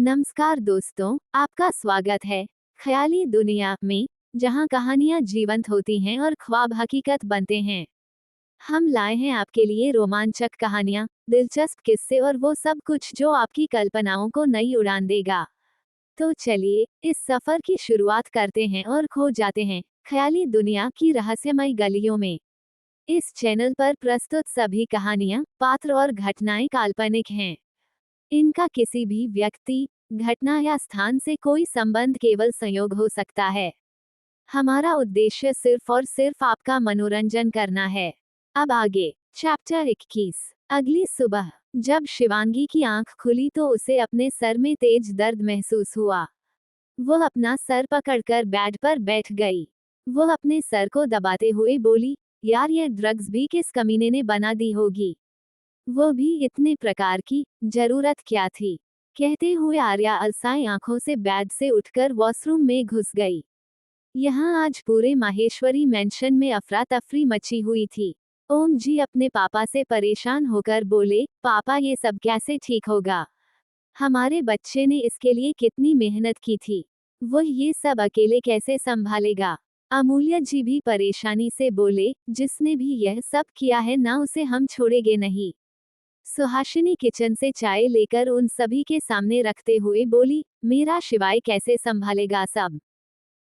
नमस्कार दोस्तों, आपका स्वागत है ख्याली दुनिया में, जहां कहानियां जीवंत होती हैं और ख्वाब हकीकत बनते हैं। हम लाए हैं आपके लिए रोमांचक कहानियां, दिलचस्प किस्से और वो सब कुछ जो आपकी कल्पनाओं को नई उड़ान देगा। तो चलिए इस सफर की शुरुआत करते हैं और खो जाते हैं ख्याली दुनिया की रहस्यमय गलियों में। इस चैनल पर प्रस्तुत सभी कहानियां, पात्र और घटनाएं काल्पनिक हैं। इनका किसी भी व्यक्ति, घटना या स्थान से कोई संबंध केवल संयोग हो सकता है। हमारा उद्देश्य सिर्फ और सिर्फ आपका मनोरंजन करना है। अब आगे, चैप्टर 21। अगली सुबह जब शिवांगी की आंख खुली तो उसे अपने सर में तेज दर्द महसूस हुआ। वो अपना सर पकड़कर बेड पर बैठ गई। वो अपने सर को दबाते हुए बोली, यार ये ड्रग्स भी किस कमीने ने बना दी होगी, वो भी इतने प्रकार की, जरूरत क्या थी। कहते हुए आर्या अलसाई आंखों से बेड से उठकर वॉशरूम में घुस गई। यहाँ आज पूरे माहेश्वरी मेंशन में अफरा तफरी मची हुई थी। ओम जी अपने पापा से परेशान होकर बोले, पापा ये सब कैसे ठीक होगा? हमारे बच्चे ने इसके लिए कितनी मेहनत की थी, वो ये सब अकेले कैसे संभालेगा? अमूल्य जी भी परेशानी से बोले, जिसने भी यह सब किया है ना उसे हम छोड़ेंगे नहीं। सुहासिनी किचन से चाय लेकर उन सभी के सामने रखते हुए बोली, मेरा शिवाय कैसे संभालेगा सब?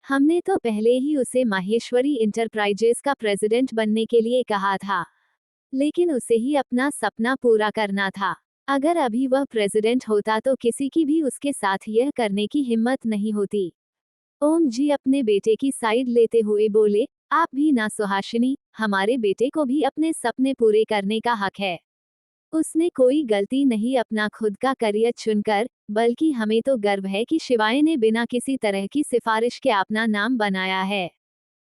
हमने तो पहले ही उसे माहेश्वरी इंटरप्राइजेस का प्रेसिडेंट बनने के लिए कहा था, लेकिन उसे ही अपना सपना पूरा करना था। अगर अभी वह प्रेसिडेंट होता तो किसी की भी उसके साथ यह करने की हिम्मत नहीं होती। ओम जी अपने बेटे की साइड लेते हुए बोले, आप भी ना सुहासिनी, हमारे बेटे को भी अपने सपने पूरे करने का हक है। उसने कोई गलती नहीं अपना खुद का करियर चुनकर, बल्कि हमें तो गर्व है कि शिवाय ने बिना किसी तरह की सिफारिश के अपना नाम बनाया है।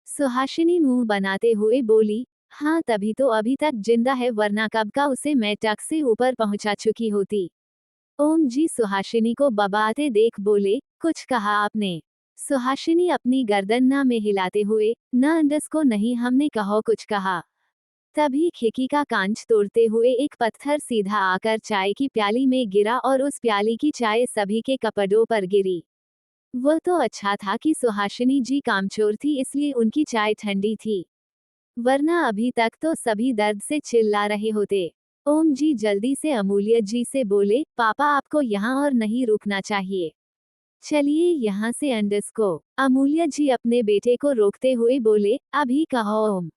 सुहासिनी मुंह बनाते हुए बोली, हाँ तभी तो अभी तक जिंदा है, वरना कब का उसे मैं टक से ऊपर पहुंचा चुकी होती। ओम जी सुहासिनी को बबाते देख बोले, कुछ कहा आपने? सुहासिनी अपनी गर्दन ना में हिलाते हुए, न अंडस को नहीं, हमने कहो कुछ कहा। तभी खिड़की का कांच तोड़ते हुए एक पत्थर सीधा आकर चाय की प्याली में गिरा और उस प्याली की चाय सभी के कपड़ों पर गिरी। वह तो अच्छा था कि सुहासिनी जी कामचोर थी, इसलिए उनकी चाय ठंडी थी, वरना अभी तक तो सभी दर्द से चिल्ला रहे होते। ओम जी जल्दी से अमूल्य जी से बोले, पापा आपको यहाँ और नहीं रुकना चाहिए, चलिए यहाँ से अंडस को। अमूल्य जी अपने बेटे को रोकते हुए बोले, अभी कहो ओम,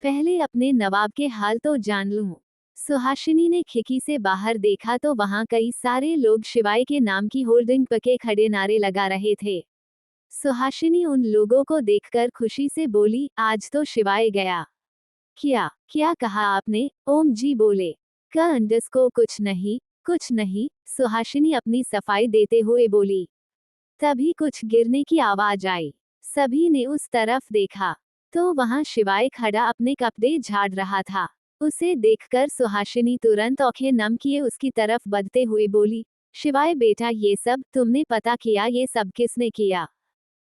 पहले अपने नवाब के हाल तो जान लूं। सुहासिनी ने खिड़की से बाहर देखा तो वहां कई सारे लोग शिवाय के नाम की होर्डिंग पके खड़े नारे लगा रहे थे। सुहासिनी उन लोगों को देखकर खुशी से बोली, आज तो शिवाय गया। क्या क्या कहा आपने? ओम जी बोले, का अंडस को कुछ नहीं, कुछ नहीं। सुहासिनी अपनी सफाई देते हुए बोली। तभी कुछ गिरने की आवाज आई। सभी ने उस तरफ देखा तो वहां शिवाय खड़ा अपने कपड़े झाड़ रहा था। उसे देखकर सुहासिनी तुरंत आंखें नम किए उसकी तरफ बढ़ते हुए बोली, शिवाय बेटा ये सब तुमने पता किया, ये सब किसने किया?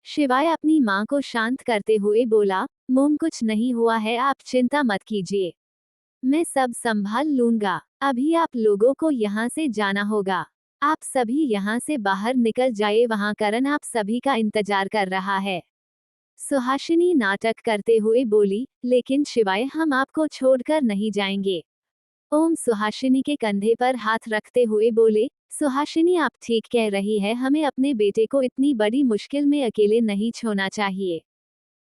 शिवाय अपनी मां को शांत करते हुए बोला, मोम कुछ नहीं हुआ है, आप चिंता मत कीजिए, मैं सब संभाल लूंगा। अभी आप लोगों को यहाँ से जाना होगा, आप सभी यहाँ से बाहर निकल जाए, वहां करण आप सभी का इंतजार कर रहा है। सुहासिनी नाटक करते हुए बोली, लेकिन शिवाय हम आपको छोड़कर नहीं जाएंगे। ओम सुहासिनी के कंधे पर हाथ रखते हुए बोले, सुहासिनी आप ठीक कह रही है, हमें अपने बेटे को इतनी बड़ी मुश्किल में अकेले नहीं छोड़ना चाहिए।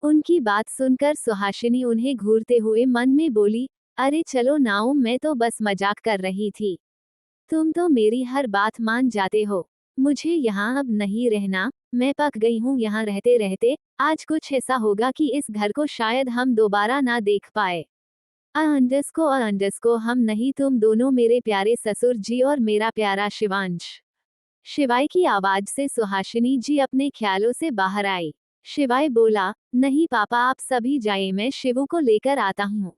उनकी बात सुनकर सुहासिनी उन्हें घूरते हुए मन में बोली, अरे चलो ना ओम, मैं तो बस मजाक कर रही थी, तुम तो मेरी हर बात मान जाते हो। मुझे यहाँ अब नहीं रहना, मैं पक गई हूँ यहाँ रहते रहते। आज कुछ ऐसा होगा कि इस घर को शायद हम दोबारा ना देख पाए। अंडस को हम नहीं, तुम दोनों, मेरे प्यारे ससुर जी और मेरा प्यारा शिवांश। शिवाय की आवाज से सुहासिनी जी अपने ख्यालों से बाहर आई। शिवाय बोला, नहीं पापा आप सभी जाए, मैं शिवू को लेकर आता हूँ।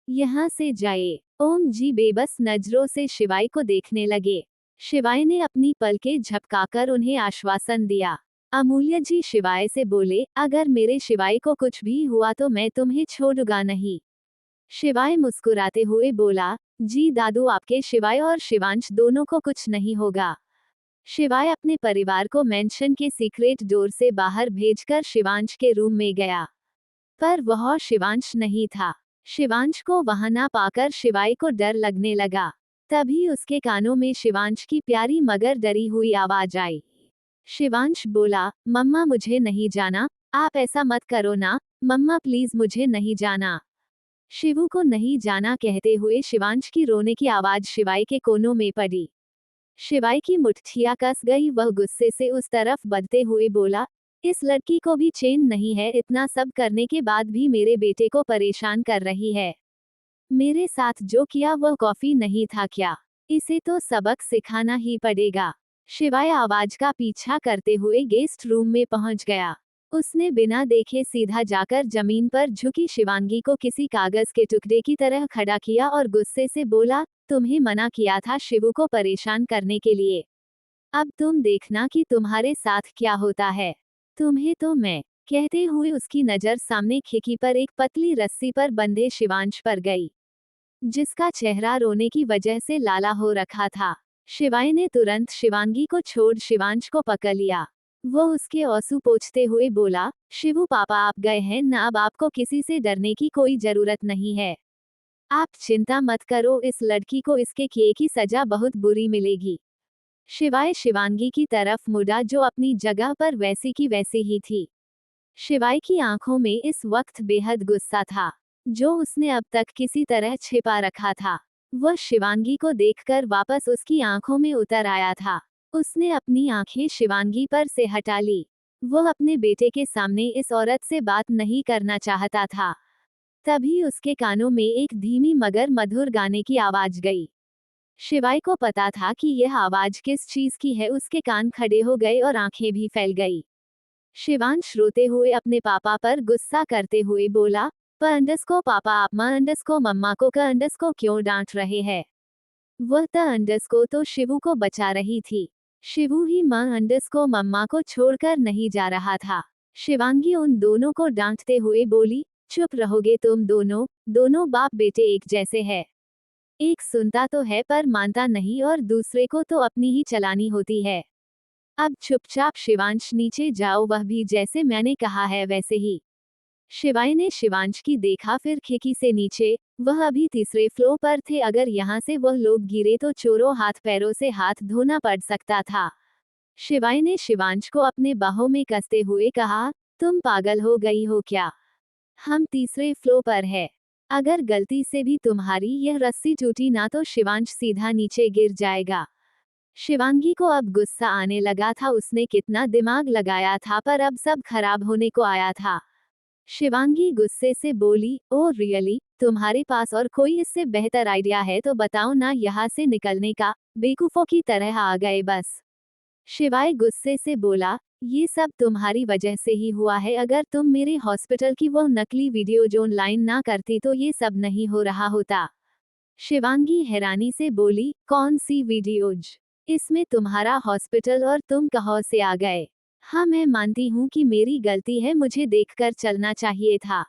यहाँ से जाए। ओम जी बेबस नजरों से शिवाय को देखने लगे। शिवाय ने अपनी पलकें झपकाकर उन्हें आश्वासन दिया। अमूल्य जी शिवाय से बोले, अगर मेरे शिवाय को कुछ भी हुआ तो मैं तुम्हें छोड़ूंगा नहीं। शिवाय मुस्कुराते हुए बोला, जी दादू, आपके शिवाय और शिवांश दोनों को कुछ नहीं होगा। शिवाय अपने परिवार को मेंशन के सीक्रेट डोर से बाहर भेजकर शिवांश के रूम में गया, पर वह शिवांश नहीं था। शिवांश को वहां ना पाकर शिवाय को डर लगने लगा। तभी उसके कानों में शिवांश की प्यारी मगर डरी हुई आवाज आई। शिवांश बोला, मम्मा मुझे नहीं जाना, आप ऐसा मत करो ना, मम्मा प्लीज मुझे नहीं जाना। शिवू को नहीं जाना कहते हुए शिवांश की रोने की आवाज शिवाय के कोनों में पड़ी। शिवाय की मुठ्ठियां कस गई। वह गुस्से से उस तरफ बढ़ते हुए बोला, इस लड़की को भी चैन नहीं है, इतना सब करने के बाद भी मेरे बेटे को परेशान कर रही है। मेरे साथ जो किया वह कॉफी नहीं था क्या? इसे तो सबक सिखाना ही पड़ेगा। शिवाय आवाज का पीछा करते हुए गेस्ट रूम में पहुंच गया। उसने बिना देखे सीधा जाकर जमीन पर झुकी शिवांगी को किसी कागज के टुकड़े की तरह खड़ा किया और गुस्से से बोला, तुम्हें मना किया था शिवू को परेशान करने के लिए। अब तुम देखना कि तुम्हारे साथ क्या होता है। तुम्हें तो मैं, कहते हुए उसकी नजर सामने खिड़की पर एक पतली रस्सी पर बंधे शिवांश पर गई, जिसका चेहरा रोने की वजह से लाला हो रखा था। शिवाय ने तुरंत शिवांगी को छोड़ शिवांश को पकड़ लिया। वो उसके आंसू पोंछते हुए बोला, शिवू पापा आप गए हैं ना, अब आपको किसी से डरने की कोई जरूरत नहीं है। आप चिंता मत करो, इस लड़की को इसके किए की सजा बहुत बुरी मिलेगी। शिवाय शिवांगी की तरफ मुड़ा जो अपनी जगह पर वैसी की वैसी ही थी। शिवाय की आंखों में इस वक्त बेहद गुस्सा था, जो उसने अब तक किसी तरह छिपा रखा था। वह शिवांगी को देखकर वापस उसकी आंखों में उतर आया था। उसने अपनी आंखें शिवांगी पर से हटा ली। वह अपने बेटे के सामने इस औरत से बात नहीं करना चाहता था। तभी उसके कानों में एक धीमी मगर मधुर गाने की आवाज गई। शिवाय को पता था कि यह आवाज किस चीज की है। उसके कान खड़े हो गए और आंखें भी फैल गई। शिवांश रोते हुए अपने पापा पर गुस्सा करते हुए बोला, पंडस को पापा आप अंडस को मम्मा को अंडस को क्यों डांट रहे हैं? वह अंडस को तो शिवू को बचा रही थी। शिवू ही अंडस को मम्मा को छोड़कर नहीं जा रहा था। शिवांगी उन दोनों को डांटते हुए बोली, चुप रहोगे तुम दोनों? दोनों बाप बेटे एक जैसे हैं। एक सुनता तो है पर मानता नहीं और दूसरे को तो अपनी ही चलानी होती है। अब चुपचाप शिवांश नीचे जाओ, वह भी जैसे मैंने कहा है वैसे ही। शिवाय ने शिवांश की देखा, फिर खिड़की से नीचे। वह अभी तीसरे फ्लोर पर थे, अगर यहाँ से वह लोग गिरे तो चोरों हाथ पैरों से हाथ धोना पड़ सकता था। शिवाय ने शिवांश को अपने बाहों में कसते हुए कहा, तुम पागल हो गई हो क्या? हम तीसरे फ्लोर पर है। अगर गलती से भी तुम्हारी यह रस्सी टूटी ना तो शिवांश सीधा नीचे गिर जाएगा। शिवांगी को अब गुस्सा आने लगा था। उसने कितना दिमाग लगाया था पर अब सब खराब होने को आया था। शिवांगी गुस्से से बोली, ओह रियली, तुम्हारे पास और कोई इससे बेहतर आइडिया है तो बताओ ना, यहाँ से निकलने का बेवकूफों की तरह आ गए बस। शिवाय गुस्से से बोला, ये सब तुम्हारी वजह से ही हुआ है। अगर तुम मेरे हॉस्पिटल की वो नकली वीडियो जो ऑनलाइन ना करती तो ये सब नहीं हो रहा होता। शिवांगी हैरानी से बोली, कौन सी वीडियोज? इसमें तुम्हारा हॉस्पिटल और तुम कहाँ से आ गए? हाँ मैं मानती हूँ कि मेरी गलती है, मुझे देखकर चलना चाहिए था,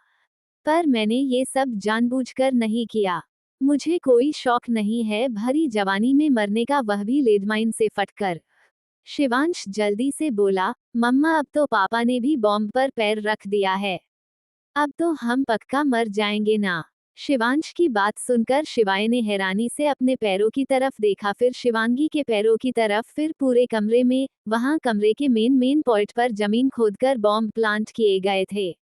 पर मैंने ये सब जानबूझकर नहीं किया। मुझे कोई शौक नहीं है भरी जवानी में मरने का, वह भी लेडमाइन से फटकर। शिवांश जल्दी से बोला, मम्मा अब तो पापा ने भी बॉम्ब पर पैर रख दिया है। अब तो हम पक्का मर जाएंगे ना? शिवांश की बात सुनकर शिवाय ने हैरानी से अपने पैरों की तरफ देखा, फिर शिवांगी के पैरों की तरफ, फिर पूरे कमरे में। वहां कमरे के मेन पॉइंट पर जमीन खोदकर बॉम्ब प्लांट किए गए थे।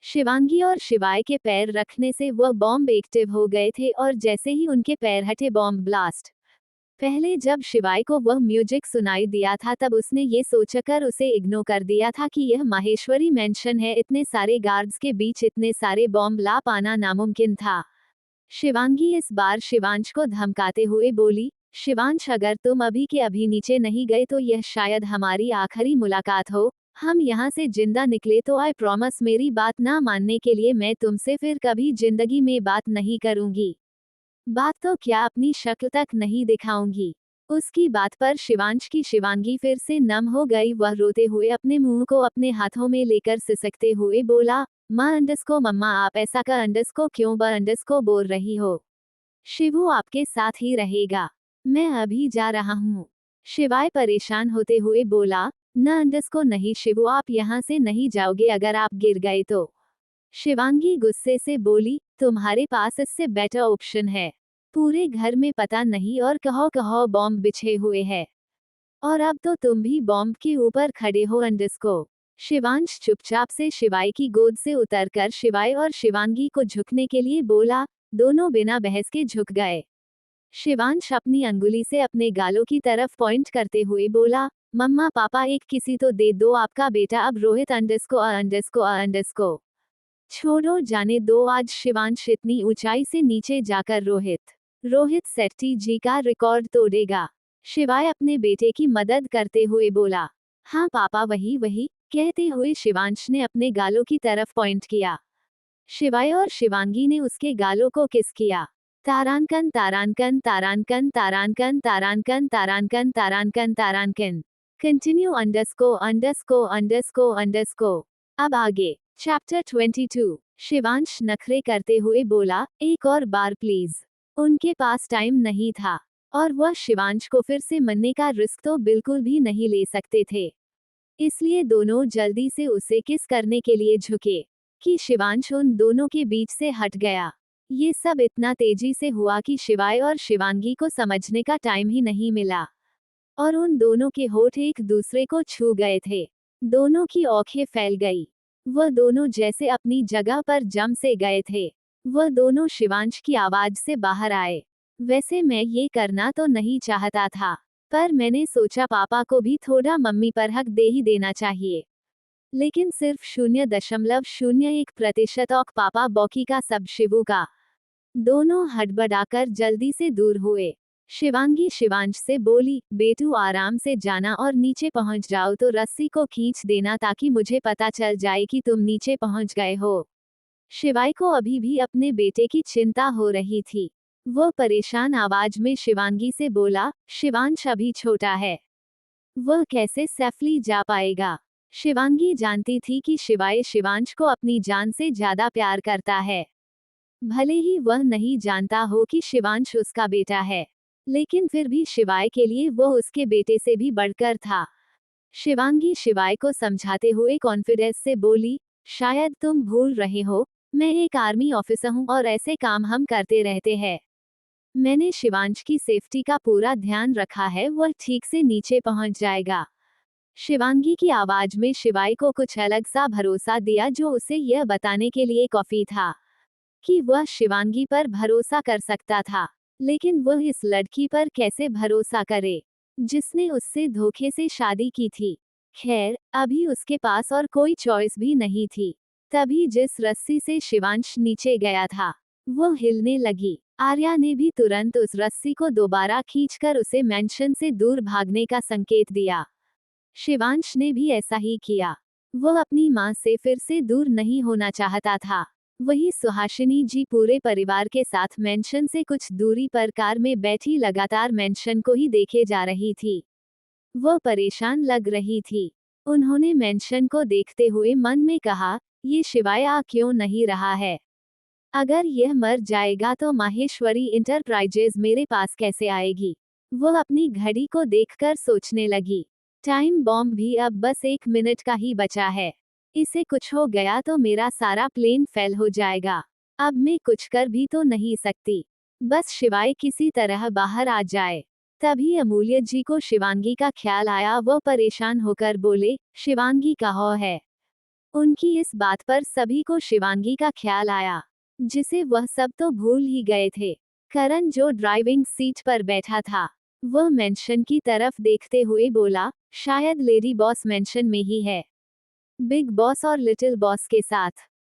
शिवांगी और शिवाय के पैर रखने से वह बॉम्ब एक्टिव हो गए थे और जैसे ही उनके पैर हटे बॉम्ब ब्लास्ट। पहले जब शिवाय को वह म्यूजिक सुनाई दिया था तब उसने ये सोचकर उसे इग्नोर कर दिया था कि यह माहेश्वरी मेंशन है। इतने सारे गार्ड्स के बीच इतने सारे बॉम्ब ला पाना नामुमकिन था। शिवांगी इस बार शिवांश को धमकाते हुए बोली, शिवांश अगर तुम अभी के अभी नीचे नहीं गए तो यह शायद हमारी आखिरी मुलाकात हो। हम यहाँ से जिंदा निकले तो आई प्रॉमिस, मेरी बात ना मानने के लिए मैं तुमसे फिर कभी जिंदगी में बात नहीं करूंगी। बात तो क्या अपनी शक्ल तक नहीं दिखाऊंगी। उसकी बात पर शिवांश की शिवांगी फिर से नम हो गई। वह रोते हुए अपने मुंह को अपने हाथों में लेकर सिसकते हुए बोला, माँ अंडस को मम्मा आप ऐसा का अंडस को क्यों ब अंडस को बोल रही हो? शिवू आपके साथ ही रहेगा। मैं अभी जा रहा हूँ। शिवाय परेशान होते हुए बोला, न अंडस्को नहीं शिवू, आप यहाँ से नहीं जाओगे, अगर आप गिर गए तो। शिवांगी गुस्से से बोली, तुम्हारे पास इससे बेटर ऑप्शन है। पूरे घर में पता नहीं और कहो कहो बॉम्ब बिछे हुए हैं, और अब तो तुम भी बॉम्ब के ऊपर खड़े हो अंडस्को। शिवांश चुपचाप से शिवाय की गोद से उतरकर शिवाय और शिवांगी को झुकने के लिए बोला। दोनों बिना बहस के झुक गए। शिवांश अपनी अंगुली से अपने गालों की तरफ पॉइंट करते हुए बोला, मम्मा पापा एक किसी तो दे दो, आपका बेटा अब रोहित अंडस्को। छोड़ो जाने दो, आज शिवांश इतनी ऊंचाई से नीचे जाकर रोहित सेट्टी जी का रिकॉर्ड तोड़ेगा। शिवाय अपने बेटे की मदद करते हुए बोला, हाँ पापा वही वही, कहते हुए शिवांश ने अपने गालों की तरफ पॉइंट किया। शिवाय और शिवांगी ने उसके गालों को किस किया। तारांकन तारांकन तारांकन तारांकन तारांकन तारांकन तारांकन तारांकन। Continue underscore. अब आगे चैप्टर 22। शिवांश नखरे करते हुए बोला, एक और बार प्लीज। उनके पास टाइम नहीं था, और वह शिवांश को फिर से मरने का रिस्क तो बिल्कुल भी नहीं ले सकते थे। इसलिए दोनों जल्दी से उसे किस करने के लिए झुके कि शिवांश उन दोनों के बीच से हट गया। ये सब इतना तेजी से हुआ कि शिवाय और शिवांगी को समझने का टाइम ही नहीं मिला, और उन दोनों के होठ एक दूसरे को छू गए थे। दोनों की आंखें फैल गई। वह दोनों जैसे अपनी जगह पर जम से गए थे। वह दोनों शिवांश की आवाज से बाहर आए, वैसे मैं ये करना तो नहीं चाहता था, पर मैंने सोचा पापा को भी थोड़ा मम्मी पर हक दे ही देना चाहिए। लेकिन सिर्फ 0.01% औक पापा बॉकी का सब शिवू का। दोनों हड़बड़ाकर जल्दी से दूर हुए। शिवांगी शिवांश से बोली, बेटू आराम से जाना और नीचे पहुंच जाओ तो रस्सी को खींच देना ताकि मुझे पता चल जाए कि तुम नीचे पहुंच गए हो। शिवाय को अभी भी अपने बेटे की चिंता हो रही थी। वो परेशान आवाज में शिवांगी से बोला, शिवांश अभी छोटा है, वह कैसे सेफली जा पाएगा। शिवांगी जानती थी कि शिवाय शिवांश को अपनी जान से ज्यादा प्यार करता है। भले ही वह नहीं जानता हो कि शिवांश उसका बेटा है, लेकिन फिर भी शिवाय के लिए वो उसके बेटे से भी बढ़कर था। शिवांगी शिवाय को समझाते हुए कॉन्फिडेंस से बोली, शायद तुम भूल रहे हो, मैं एक आर्मी ऑफिसर हूँ और ऐसे काम हम करते रहते हैं। मैंने शिवांश की सेफ्टी का पूरा ध्यान रखा है, वह ठीक से नीचे पहुंच जाएगा। शिवांगी की आवाज में शिवाय को कुछ अलग सा भरोसा दिया, जो उसे यह बताने के लिए काफी था कि वह शिवांगी पर भरोसा कर सकता था। लेकिन वह इस लड़की पर कैसे भरोसा करे जिसने उससे धोखे से शादी की थी। खैर, अभी उसके पास और कोई चॉइस भी नहीं थी। तभी जिस रस्सी से शिवांश नीचे गया था वो हिलने लगी। आर्या ने भी तुरंत उस रस्सी को दोबारा खींचकर उसे मेंशन से दूर भागने का संकेत दिया। शिवांश ने भी ऐसा ही किया। वह अपनी मां से फिर से दूर नहीं होना चाहता था। वही सुहासिनी जी पूरे परिवार के साथ मेंशन से कुछ दूरी पर कार में बैठी लगातार मेंशन को ही देखे जा रही थी। वह परेशान लग रही थी। उन्होंने मेंशन को देखते हुए मन में कहा, ये शिवाय आ क्यों नहीं रहा है। अगर यह मर जाएगा तो माहेश्वरी इंटरप्राइजेज मेरे पास कैसे आएगी। वह अपनी घड़ी को देखकर सोचने लगी, टाइम बॉम्ब भी अब बस 1 मिनट का ही बचा है। इसे कुछ हो गया तो मेरा सारा प्लेन फेल हो जाएगा। अब मैं कुछ कर भी तो नहीं सकती, बस शिवाय किसी तरह बाहर आ जाए। तभी अमूल्य जी को शिवांगी का ख्याल आया। वह परेशान होकर बोले, शिवांगी कहाँ है। उनकी इस बात पर सभी को शिवांगी का ख्याल आया, जिसे वह सब तो भूल ही गए थे। करण जो ड्राइविंग सीट पर बैठा था, वह मेंशन की तरफ देखते हुए बोला, शायद लेडी बॉस मेंशन में ही है, बिग बॉस और लिटिल बॉस के साथ।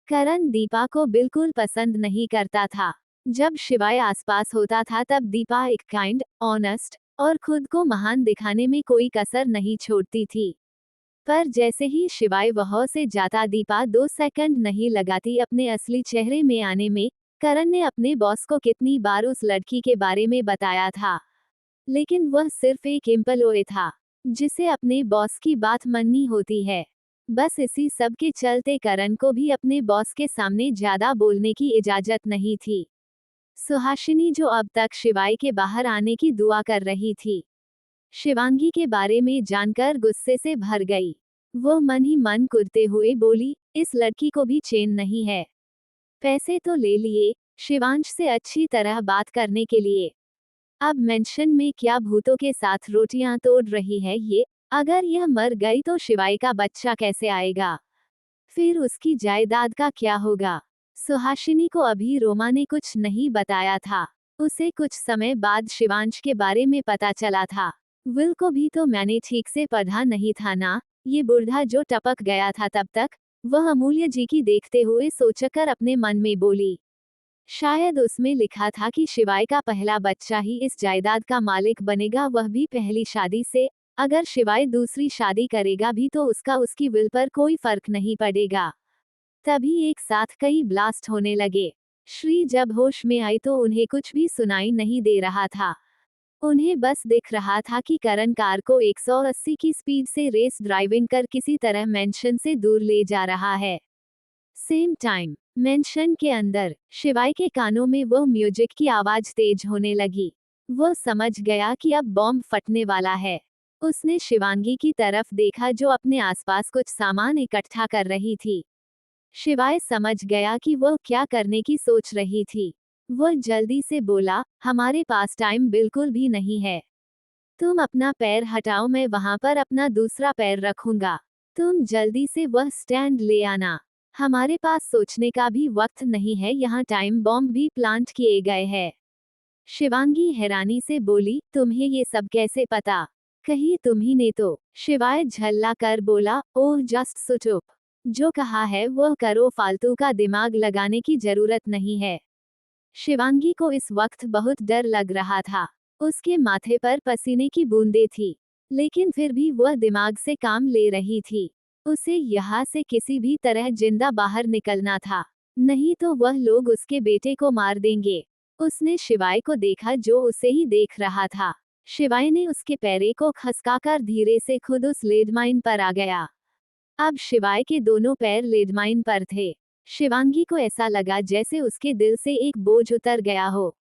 करण दीपा को बिल्कुल पसंद नहीं करता था। जब शिवाय आसपास होता था तब दीपा एक काइंड, ऑनेस्ट और खुद को महान दिखाने में कोई कसर नहीं छोड़ती थी। पर जैसे ही शिवाय वहां से जाता दीपा 2 सेकंड नहीं लगाती अपने असली चेहरे में आने में। करण ने अपने बॉस को कितनी बार उस लड़की के बारे में बताया था, लेकिन वह सिर्फ एक एम्प्लॉय था जिसे अपने बॉस की बात माननी होती है। बस इसी सब के चलते करण को भी अपने बॉस के सामने ज्यादा बोलने की इजाजत नहीं थी। सुहासिनी जो अब तक शिवाय के बाहर आने की दुआ कर रही थी, शिवांगी के बारे में जानकर गुस्से से भर गई। वो मन ही मन कुर्ते हुए बोली, इस लड़की को भी चैन नहीं है। पैसे तो ले लिए शिवांश से अच्छी तरह बात करने के लिए, अब मेंशन में क्या भूतों के साथ रोटियां तोड़ रही है ये। अगर यह मर गई तो शिवाय का बच्चा कैसे आएगा, फिर उसकी जायदाद का क्या होगा। सुहासिनी को अभी रोमा ने कुछ नहीं बताया था। उसे कुछ समय बाद शिवांश के बारे में पता चला था। विल को भी तो मैंने ठीक से पढ़ा नहीं था ना, ये बूढ़ा जो टपक गया था तब तक। वह अमूल्य जी की देखते हुए सोचकर अपने मन में बोली, शायद उसमें लिखा था कि शिवाय का पहला बच्चा ही इस जायदाद का मालिक बनेगा, वह भी पहली शादी से। अगर शिवाय दूसरी शादी करेगा भी तो उसका उसकी विल पर कोई फर्क नहीं पड़ेगा। तभी एक साथ कई ब्लास्ट होने लगे। श्री जब होश में आई तो उन्हें कुछ भी सुनाई नहीं दे रहा था। उन्हें बस दिख रहा था कि करण कार को 180 की स्पीड से रेस ड्राइविंग कर किसी तरह मेंशन से दूर ले जा रहा है। सेम टाइम मेंशन के अंदर शिवाय के कानों में वो म्यूजिक की आवाज तेज होने लगी। वो समझ गया कि अब बॉम्ब फटने वाला है। उसने शिवांगी की तरफ देखा जो अपने आसपास कुछ सामान इकट्ठा कर रही थी। शिवाय समझ गया कि वो क्या करने की सोच रही थी। वो जल्दी से बोला, हमारे पास टाइम बिल्कुल भी नहीं है। तुम अपना पैर हटाओ, मैं वहां पर अपना दूसरा पैर रखूंगा। तुम जल्दी से वह स्टैंड ले आना। हमारे पास सोचने का भी वक्त नहीं है, यहाँ टाइम बॉम्ब भी प्लांट किए गए हैं। शिवांगी हैरानी से बोली, तुम्हें ये सब कैसे पता? कहीं तुम्ही ने तो। शिवाय झल्ला कर बोला, ओह जस्ट सुट अप। जो कहा है वह करो, फालतू का दिमाग लगाने की जरूरत नहीं है। शिवांगी को इस वक्त बहुत डर लग रहा था। उसके माथे पर पसीने की बूंदें थी, लेकिन फिर भी वह दिमाग से काम ले रही थी। उसे यहाँ से किसी भी तरह जिंदा बाहर निकलना था, नहीं तो वह लोग उसके बेटे को मार देंगे। उसने शिवाय को देखा जो उसे ही देख रहा था। शिवाय ने उसके पैरे को खसकाकर धीरे से खुद उस लेडमाइन पर आ गया। अब शिवाय के दोनों पैर लेडमाइन पर थे। शिवांगी को ऐसा लगा जैसे उसके दिल से एक बोझ उतर गया हो।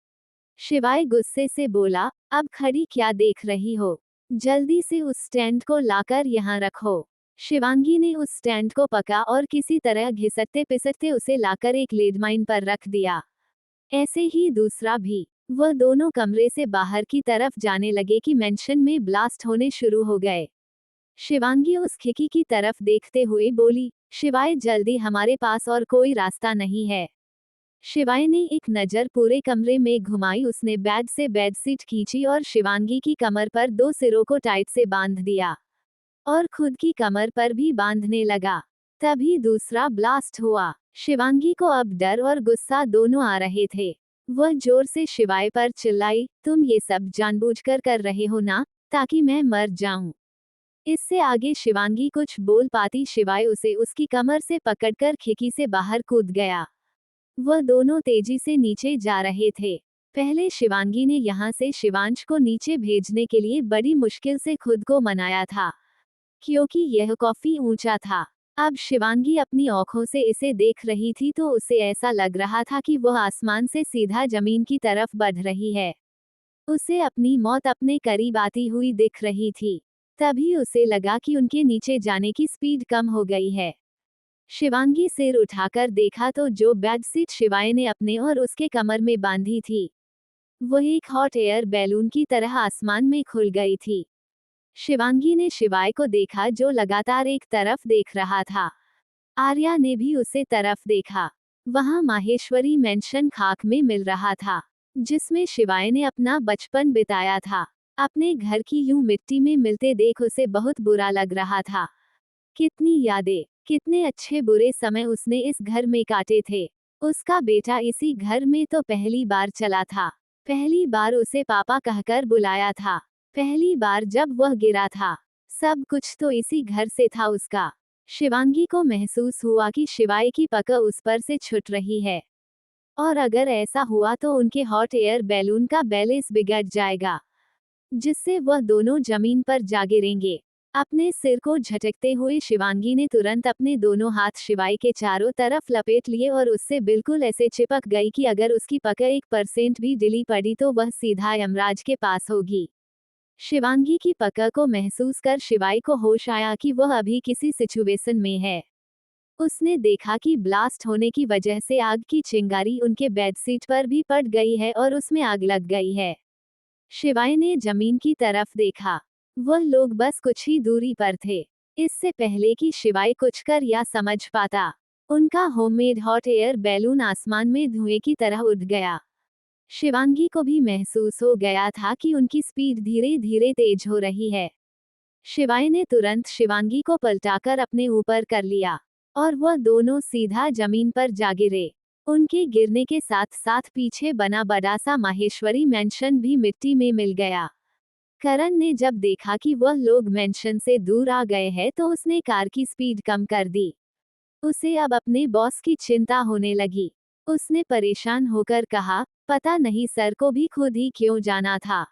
शिवाय गुस्से से बोला, अब खड़ी क्या देख रही हो? जल्दी से उस स्टैंड को लाकर यहाँ रखो। शिवांगी ने उस स्टैंड को पकड़ा और किसी तरह घिसटते पिसटते उसे लाकर एक लेडमाइन पर रख दिया। ऐसे ही दूसरा भी। वह दोनों कमरे से बाहर की तरफ जाने लगे कि मेंशन में ब्लास्ट होने शुरू हो गए। शिवांगी उस खिड़की की तरफ देखते हुए बोली, शिवाय जल्दी, हमारे पास और कोई रास्ता नहीं है। शिवाय ने एक नज़र पूरे कमरे में घुमाई। उसने बेड से बेडशीट खींची और शिवांगी की कमर पर दो सिरों को टाइट से बांध दिया और खुद की कमर पर भी बांधने लगा। तभी दूसरा ब्लास्ट हुआ। शिवांगी को अब डर और गुस्सा दोनों आ रहे थे। वह जोर से शिवाय पर चिल्लाई, तुम ये सब जानबूझकर कर रहे हो ना, ताकि मैं मर जाऊं। इससे आगे शिवांगी कुछ बोल पाती, शिवाय उसे उसकी कमर से पकड़कर खिड़की से बाहर कूद गया। वह दोनों तेजी से नीचे जा रहे थे। पहले शिवांगी ने यहाँ से शिवांश को नीचे भेजने के लिए बड़ी मुश्किल से खुद को मनाया था, क्योंकि यह काफी ऊंचा था। अब शिवांगी अपनी आंखों से इसे देख रही थी तो उसे ऐसा लग रहा था कि वह आसमान से सीधा जमीन की तरफ बढ़ रही है। उसे अपनी मौत अपने करीब आती हुई दिख रही थी। तभी उसे लगा कि उनके नीचे जाने की स्पीड कम हो गई है। शिवांगी सिर उठाकर देखा तो जो बेडशीट शिवाय ने अपने और उसके कमर में बांधी थी, वह एक हॉट एयर बैलून की तरह आसमान में खुल गई थी। शिवांगी ने शिवाय को देखा जो लगातार एक तरफ देख रहा था। आर्या ने भी उसे तरफ देखा। वहां माहेश्वरी मेंशन खाक में मिल रहा था, जिसमें शिवाय ने अपना बचपन बिताया था। अपने घर की यूं मिट्टी में मिलते देख उसे बहुत बुरा लग रहा था। कितनी यादें, कितने अच्छे बुरे समय उसने इस घर में काटे थे। उसका बेटा इसी घर में तो पहली बार चला था। पहली बार उसे पापा कहकर बुलाया था। पहली बार जब वह गिरा था। सब कुछ तो इसी घर से था उसका। शिवांगी को महसूस हुआ कि शिवाय की पकड़ उस पर से छूट रही है, और अगर ऐसा हुआ तो उनके हॉट एयर बैलून का बैलेंस बिगड़ जाएगा, जिससे वह दोनों जमीन पर जा गिरेंगे। अपने सिर को झटकते हुए शिवांगी ने तुरंत अपने दोनों हाथ शिवाय के चारों तरफ लपेट लिए और उससे बिल्कुल ऐसे चिपक गई कि अगर उसकी पकड़ 1% भी ढीली पड़ी तो वह सीधा यमराज के पास होगी। शिवांगी की पकड़ को महसूस कर शिवाय को होश आया कि वह अभी किसी सिचुएशन में है। उसने देखा कि ब्लास्ट होने की वजह से आग की चिंगारी उनके बेडशीट पर भी पड़ गई है और उसमें आग लग गई है। शिवाय ने जमीन की तरफ देखा। वह लोग बस कुछ ही दूरी पर थे। इससे पहले कि शिवाय कुछ कर या समझ पाता, उनका होममेड हॉट एयर बैलून आसमान में धुएं की तरह उड़ गया। शिवांगी को भी महसूस हो गया था कि उनकी स्पीड धीरे धीरे तेज हो रही है। शिवाय ने तुरंत शिवांगी को पलटाकर अपने ऊपर कर लिया और वह दोनों सीधा जमीन पर जा गिरे। उनके गिरने के साथ साथ पीछे बना बड़ा सा माहेश्वरी मैंशन भी मिट्टी में मिल गया। करण ने जब देखा कि वह लोग मैंशन से दूर आ गए हैं तो उसने कार की स्पीड कम कर दी। उसे अब अपने बॉस की चिंता होने लगी। उसने परेशान होकर कहा, पता नहीं सर को भी खुद ही क्यों जाना था।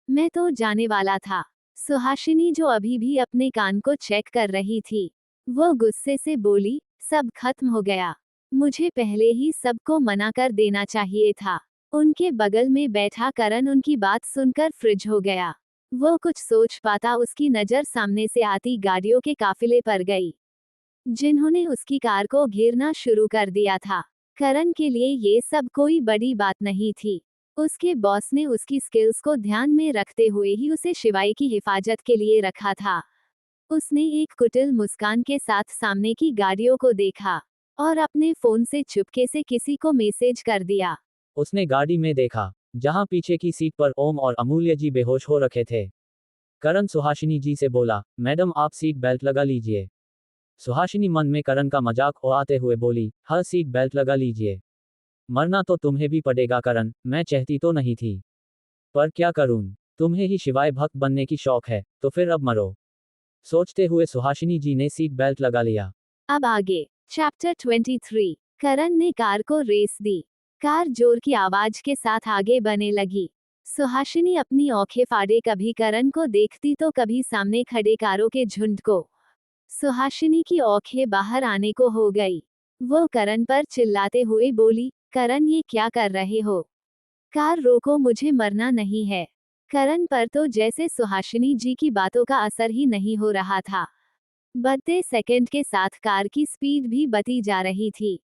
मैं तो जाने वाला था। सुहासिनी जो अभी भी अपने कान को चेक कर रही थी, वो गुस्से से बोली, सब खत्म हो गया। मुझे पहले ही सबको मना कर देना चाहिए था। उनके बगल में बैठा करण उनकी बात सुनकर फ्रिज हो गया। वो कुछ सोच पाता उसकी नजर सामने से आती गाड़ियों के काफिले पर गई, जिन्होंने उसकी कार को घेरना शुरू कर दिया था। करण के लिए ये सब कोई बड़ी बात नहीं थी। उसके बॉस ने उसकी स्किल्स को ध्यान में रखते हुए ही उसे शिवाय की हिफाजत के लिए रखा था। उसने एक कुटिल मुस्कान के साथ सामने की गाड़ियों को देखा और अपने फोन से चुपके से किसी को मैसेज कर दिया। उसने गाड़ी में देखा, जहां पीछे की सीट पर ओम और अमूल्य जी बेहोश हो रखे थे। करण सुहासिनी जी से बोला, मैडम आप सीट बेल्ट लगा लीजिए। सुहासिनी मन में करण का मजाक उड़ाते हुए बोली, हर सीट बेल्ट लगा लीजिए। मरना तो तुम्हें भी पड़ेगा करण, मैं चाहती तो नहीं थी, पर क्या करूं, तुम्हें ही शिवाय भक्त बनने की शौक है, तो फिर अब मरो। सोचते हुए सुहासिनी जी ने सीट बेल्ट लगा लिया। अब आगे चैप्टर 23। करण ने कार को रेस दी। कार जोर की आवाज के साथ आगे बढ़ने लगी। सुहासिनी अपनी आंखें फाड़े कभी करण को देखती तो कभी सामने खड़े कारों के झुंड को। सुहासिनी की आंखें बाहर आने को हो गई। वो करण पर चिल्लाते हुए बोली, करण ये क्या कर रहे हो? कार रोको, मुझे मरना नहीं है। करण पर तो जैसे सुहासिनी जी की बातों का असर ही नहीं हो रहा था। बढ़ते सेकंड के साथ कार की स्पीड भी बढ़ती जा रही थी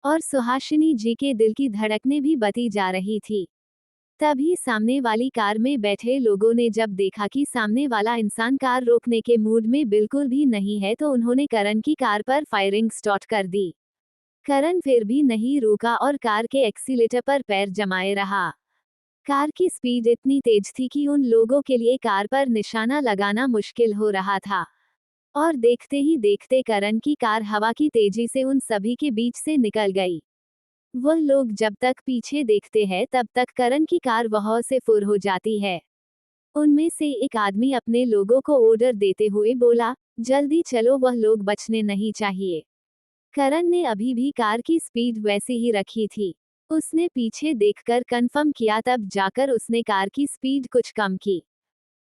और सुहासिनी जी के दिल की धड़कनें भी बढ़ती जा रही थी। तभी सामने वाली कार में बैठे लोगों ने जब देखा कि सामने वाला इंसान कार रोकने के मूड में बिल्कुल भी नहीं है तो उन्होंने करण की कार पर फायरिंग स्टार्ट कर दी। करण फिर भी नहीं रुका और कार के एक्सीलेटर पर पैर जमाए रहा। कार की स्पीड इतनी तेज थी कि उन लोगों के लिए कार पर निशाना लगाना मुश्किल हो रहा था। और देखते ही देखते करण की कार हवा की तेजी से उन सभी के बीच से निकल गई। वह लोग जब तक पीछे देखते हैं तब तक करण की कार वहां से फुर हो जाती है। उनमें से एक आदमी अपने लोगों को ऑर्डर देते हुए बोला, जल्दी चलो, वह लोग बचने नहीं चाहिए। करण ने अभी भी कार की स्पीड वैसी ही रखी थी। उसने पीछे देखकर कंफर्म किया, तब जाकर उसने कार की स्पीड कुछ कम की।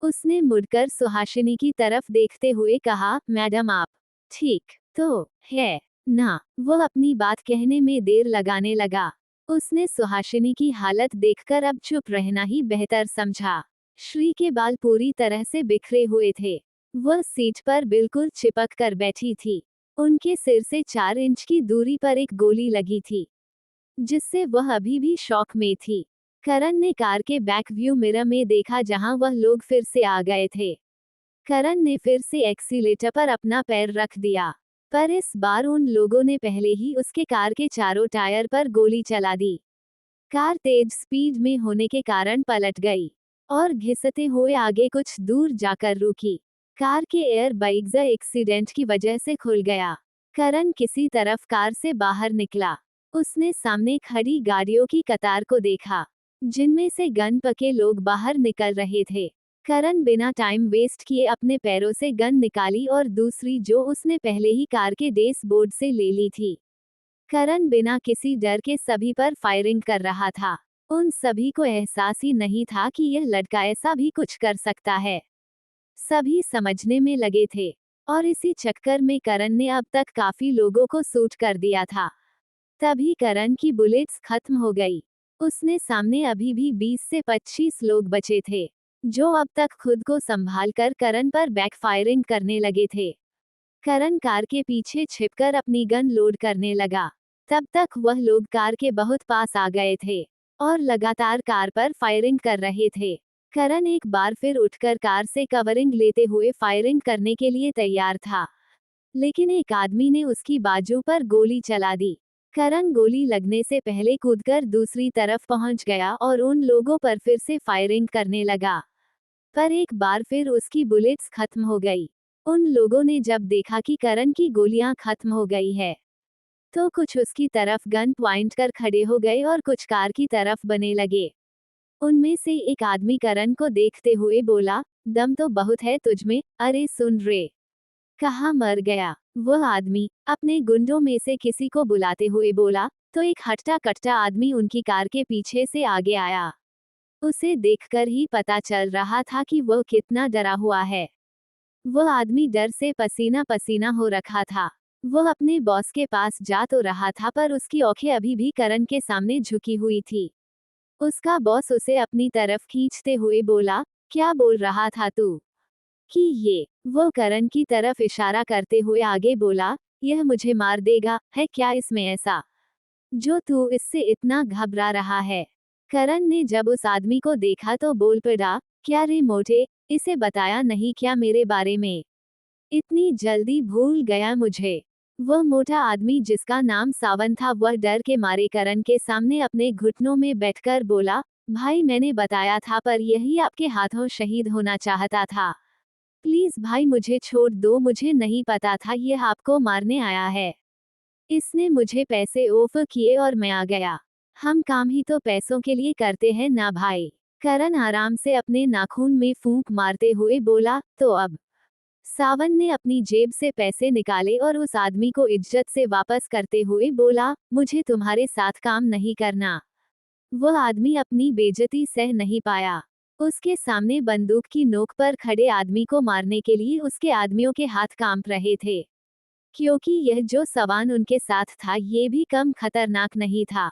उसने मुड़कर सुहासिनी की तरफ देखते हुए कहा, मैडम आप ठीक तो है ना? वह अपनी बात कहने में देर लगाने लगा। उसने सुहासिनी की हालत देखकर अब चुप रहना ही बेहतर समझा। श्री के बाल पूरी तरह से बिखरे हुए थे। वह सीट पर बिल्कुल चिपक कर बैठी थी। उनके सिर से 4 इंच की दूरी पर एक गोली लगी थी, जिससे वह अभी भी शॉक में थी। करण ने कार के बैक व्यू मिरर में देखा जहां वह लोग फिर से आ गए थे। करण ने फिर से एक्सीलेटर पर अपना पैर रख दिया, पर इस बार उन लोगों ने पहले ही उसके कार के चारों टायर पर गोली चला दी। कार तेज स्पीड में होने के कारण पलट गई और घिसते हुए आगे कुछ दूर जाकर रुकी। कार के एयर बैग्स एक्सीडेंट की वजह से खुल गया। करण किसी तरफ कार से बाहर निकला। उसने सामने खड़ी गाड़ियों की कतार को देखा, जिनमें से गन पके लोग बाहर निकल रहे थे। करण बिना टाइम वेस्ट किए अपने पैरों से गन निकाली और दूसरी जो उसने पहले ही कार के डैशबोर्ड से ले ली थी। करण बिना किसी डर के सभी पर फायरिंग कर रहा था। उन सभी को एहसास ही नहीं था कि यह लड़का ऐसा भी कुछ कर सकता है। सभी समझने में लगे थे और इसी चक्कर में करण ने अब तक काफी लोगों को शूट कर दिया था। तभी करण की बुलेट्स खत्म हो गई। उसने सामने अभी भी 20 से 25 लोग बचे थे। जो अब तक खुद को संभालकर करण पर बैकफायरिंग करने लगे थे। करण कार के पीछे छिपकर अपनी गन लोड करने लगा। तब तक वह लोग कार के बहुत पास आ गए थे और लगातार कार पर फायरिंग कर रहे थे। करण एक बार फिर उठकर कार से कवरिंग लेते हुए फायरिंग करने के लिए तैयार था, लेकिन एक आदमी ने उसकी बाजू पर गोली चला दी। करण गोली लगने से पहले कूदकर दूसरी तरफ पहुंच गया और उन लोगों पर फिर से फायरिंग करने लगा, पर एक बार फिर उसकी बुलेट्स खत्म हो गई। उन लोगों ने जब देखा कि करण की गोलियां खत्म हो गई है, तो कुछ उसकी तरफ गन पॉइंट कर खड़े हो गए और कुछ कार की तरफ बने लगे। उनमें से एक आदमी करण को देखते हुए बोला, दम तो बहुत है तुझमें, अरे सुन रे। कहाँ मर गया? वह आदमी अपने गुंडों में से किसी को बुलाते हुए बोला, तो एक हट्टा कट्टा आदमी उनकी कार के पीछे से आगे आया। उसे देखकर ही पता चल रहा था कि वह कितना डरा हुआ है। वह आदमी डर से पसीना पसीना हो रखा था। वह अपने बॉस के पास जा तो रहा था, पर उसकी आंखें अभी भी करण के सामने झुकी हुई थी। उसका बॉस उसे अपनी तरफ खींचते हुए बोला, क्या बोल रहा था तू? कि ये? वो करण की तरफ इशारा करते हुए आगे बोला, यह मुझे मार देगा, है क्या इसमें ऐसा जो तू इससे इतना घबरा रहा है? करण ने जब उस आदमी को देखा तो बोल पड़ा, क्या रे मोटे, इसे बताया नहीं क्या मेरे बारे में? इतनी जल्दी भूल गया मुझे। वह मोटा आदमी जिसका नाम सावन था, वह डर के मारे करण के सामने अपने घुटनों में बैठकर बोला, भाई मैंने बताया था, पर यही आपके हाथों शहीद होना चाहता था। प्लीज भाई मुझे छोड़ दो, मुझे नहीं पता था यह आपको मारने आया है। इसने मुझे पैसे ऑफर किए और मैं आ गया। हम काम ही तो पैसों के लिए करते हैं ना भाई। करण आराम से अपने नाखून में फूंक मारते हुए बोला, तो अब? सावन ने अपनी जेब से पैसे निकाले और उस आदमी को इज्जत से वापस करते हुए बोला, मुझे तुम्हारे साथ काम नहीं करना। वह आदमी अपनी बेइज्जती सह नहीं पाया। उसके सामने बंदूक की नोक पर खड़े आदमी को मारने के लिए उसके आदमियों के हाथ कांप रहे थे, क्योंकि यह जो सवान उनके साथ था ये भी कम खतरनाक नहीं था।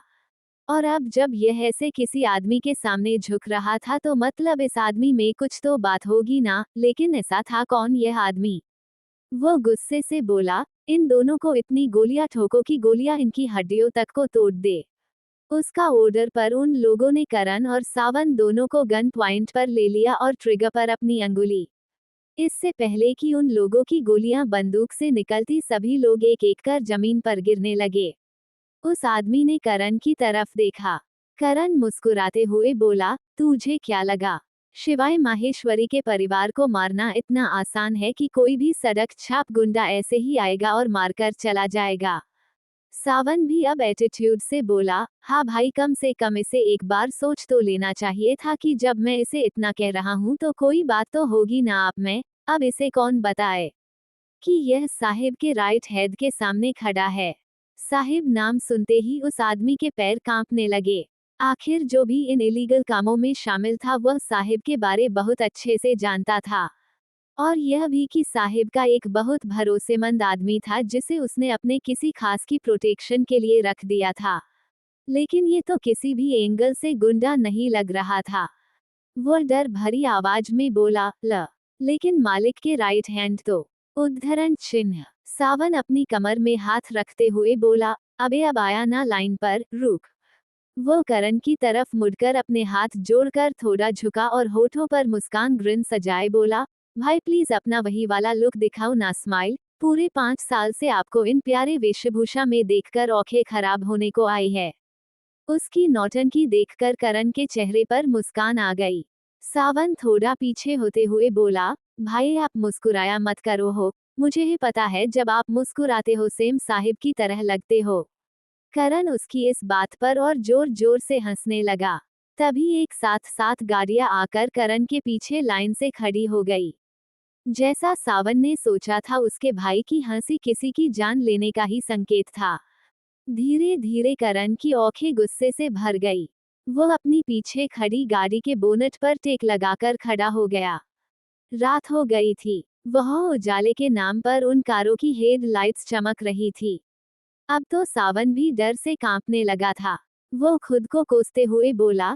और अब जब यह ऐसे किसी आदमी के सामने झुक रहा था, तो मतलब इस आदमी में कुछ तो बात होगी ना। लेकिन ऐसा था कौन यह आदमी? वो गुस्से से बोला, इन दोनों को इतनी गोलियां ठोको कि गोलियां इनकी हड्डियों तक को तोड़ दे। उसका ऑर्डर पर उन लोगों ने करण और सावन दोनों को गन पॉइंट पर ले लिया और ट्रिगर पर अपनी अंगुली। इससे पहले कि उन लोगों की गोलियां बंदूक से निकलती, सभी लोग एक एक कर जमीन पर गिरने लगे। उस आदमी ने करण की तरफ देखा। करण मुस्कुराते हुए बोला, तुझे क्या लगा शिवाय माहेश्वरी के परिवार को मारना इतना आसान है कि कोई भी सड़क छाप गुंडा ऐसे ही आएगा और मारकर चला जाएगा? सावन भी अब एटीट्यूड से बोला, हाँ भाई, कम से कम इसे एक बार सोच तो लेना चाहिए था कि जब मैं इसे इतना कह रहा हूँ तो कोई बात तो होगी ना आप में। अब इसे कौन बताए कि यह साहिब के राइट हैंड के सामने खड़ा है? साहिब नाम सुनते ही उस आदमी के पैर कांपने लगे। आखिर जो भी इन इलीगल कामों में शामिल था, वह साहिब के बारे बहुत अच्छे से जानता था, और यह भी कि साहिब का एक बहुत भरोसेमंद आदमी था जिसे उसने अपने किसी खास की प्रोटेक्शन के लिए रख दिया था। लेकिन ये तो किसी भी एंगल से गुंडा नहीं लग रहा था। वो डर भरी आवाज में बोला, ल लेकिन मालिक के राइट हैंड तो? उद्धरण चिन्ह। सावन अपनी कमर में हाथ रखते हुए बोला, अबे अब आया ना लाइन पर, रुक। वो करण की तरफ मुड़कर अपने हाथ जोड़कर थोड़ा झुका और होठों पर मुस्कान ग्रिन सजाए बोला, भाई प्लीज अपना वही वाला लुक दिखाओ ना, स्माइल। पूरे 5 साल से आपको इन प्यारे वेशभूषा में देखकर आंखें खराब होने को आई है। उसकी नौटंकी देखकर करण के चेहरे पर मुस्कान आ गई। सावन थोड़ा पीछे होते हुए बोला, भाई आप मुस्कुराया मत करो हो, मुझे ही पता है जब आप मुस्कुराते हो सेम साहिब की तरह लगते हो। करण उसकी इस बात पर और जोर जोर से हंसने लगा। तभी एक साथ साथ गाड़ियां आकर करण के पीछे लाइन से खड़ी हो गई। जैसा सावन ने सोचा था, उसके भाई की हंसी किसी की जान लेने का ही संकेत था। धीरे धीरे करण की आंखें गुस्से से भर गई। वह अपनी पीछे खड़ी गाड़ी के बोनट पर टेक लगाकर खड़ा हो गया। रात हो गई थी। वह उजाले के नाम पर उन कारों की हेडलाइट्स चमक रही थी। अब तो सावन भी डर से कांपने लगा था। वो खुद को कोसते हुए बोला,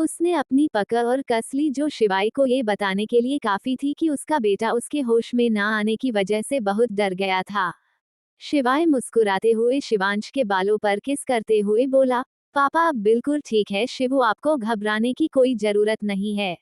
उसने अपनी पकड़ और कस ली, जो शिवाय को ये बताने के लिए काफी थी कि उसका बेटा उसके होश में ना आने की वजह से बहुत डर गया था। शिवाय मुस्कुराते हुए शिवांश के बालों पर किस करते हुए बोला, पापा अब बिल्कुल ठीक है शिवू, आपको घबराने की कोई जरूरत नहीं है।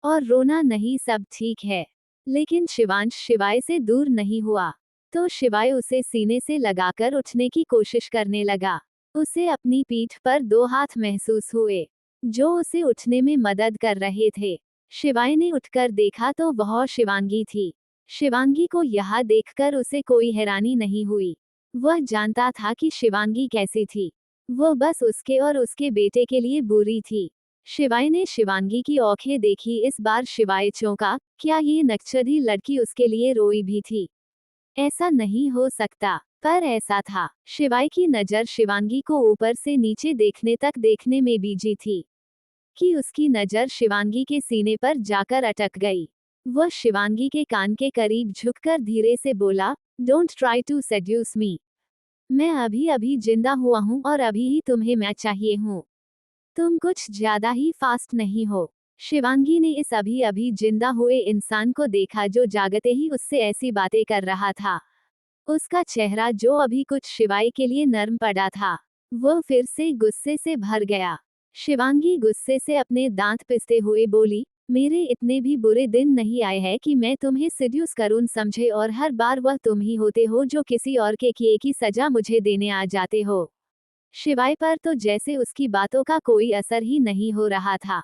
और रोना नहीं, सब ठीक है। लेकिन शिवांश शिवाय से दूर नहीं हुआ। तो शिवाय उसे सीने से लगाकर उठने की कोशिश करने लगा। उसे अपनी पीठ पर 2 हाथ महसूस हुए, जो उसे उठने में मदद कर रहे थे। शिवाय ने उठकर देखा तो वह शिवांगी थी। शिवांगी को यह देखकर उसे कोई हैरानी नहीं हुई। वह जानता था कि शिवांगी कैसी थी। वो बस उसके और उसके बेटे के लिए बुरी थी। शिवाय ने शिवांगी की आंखें देखी। इस बार शिवाय चौंका, क्या ये नक्शदी लड़की उसके लिए रोई भी थी? ऐसा नहीं हो सकता, पर ऐसा था। शिवाय की नजर शिवांगी को ऊपर से नीचे देखने तक देखने में बीजी थी, कि उसकी नजर शिवांगी के सीने पर जाकर अटक गई। वह शिवांगी के कान के करीब झुककर धीरे से बोला, डोंट ट्राई टू सेड्यूस मी। मैं अभी अभी जिंदा हुआ हूँ और अभी ही तुम्हें मैं चाहिए हूँ। तुम कुछ ज्यादा ही फास्ट नहीं हो। शिवांगी ने इस अभी अभी जिंदा हुए इंसान को देखा, जो जागते ही उससे ऐसी बातें कर रहा था। उसका चेहरा, जो अभी कुछ शिवाय के लिए नर्म पड़ा था, वो फिर से गुस्से से भर गया। शिवांगी गुस्से से अपने दांत पिसते हुए बोली, मेरे इतने भी बुरे दिन नहीं आए हैं कि मैं तुम्हें सिड्यूस करूं समझे, और हर बार वह तुम ही होते हो जो किसी और के किए की सजा मुझे देने आ जाते हो। शिवाय पर तो जैसे उसकी बातों का कोई असर ही नहीं हो रहा था।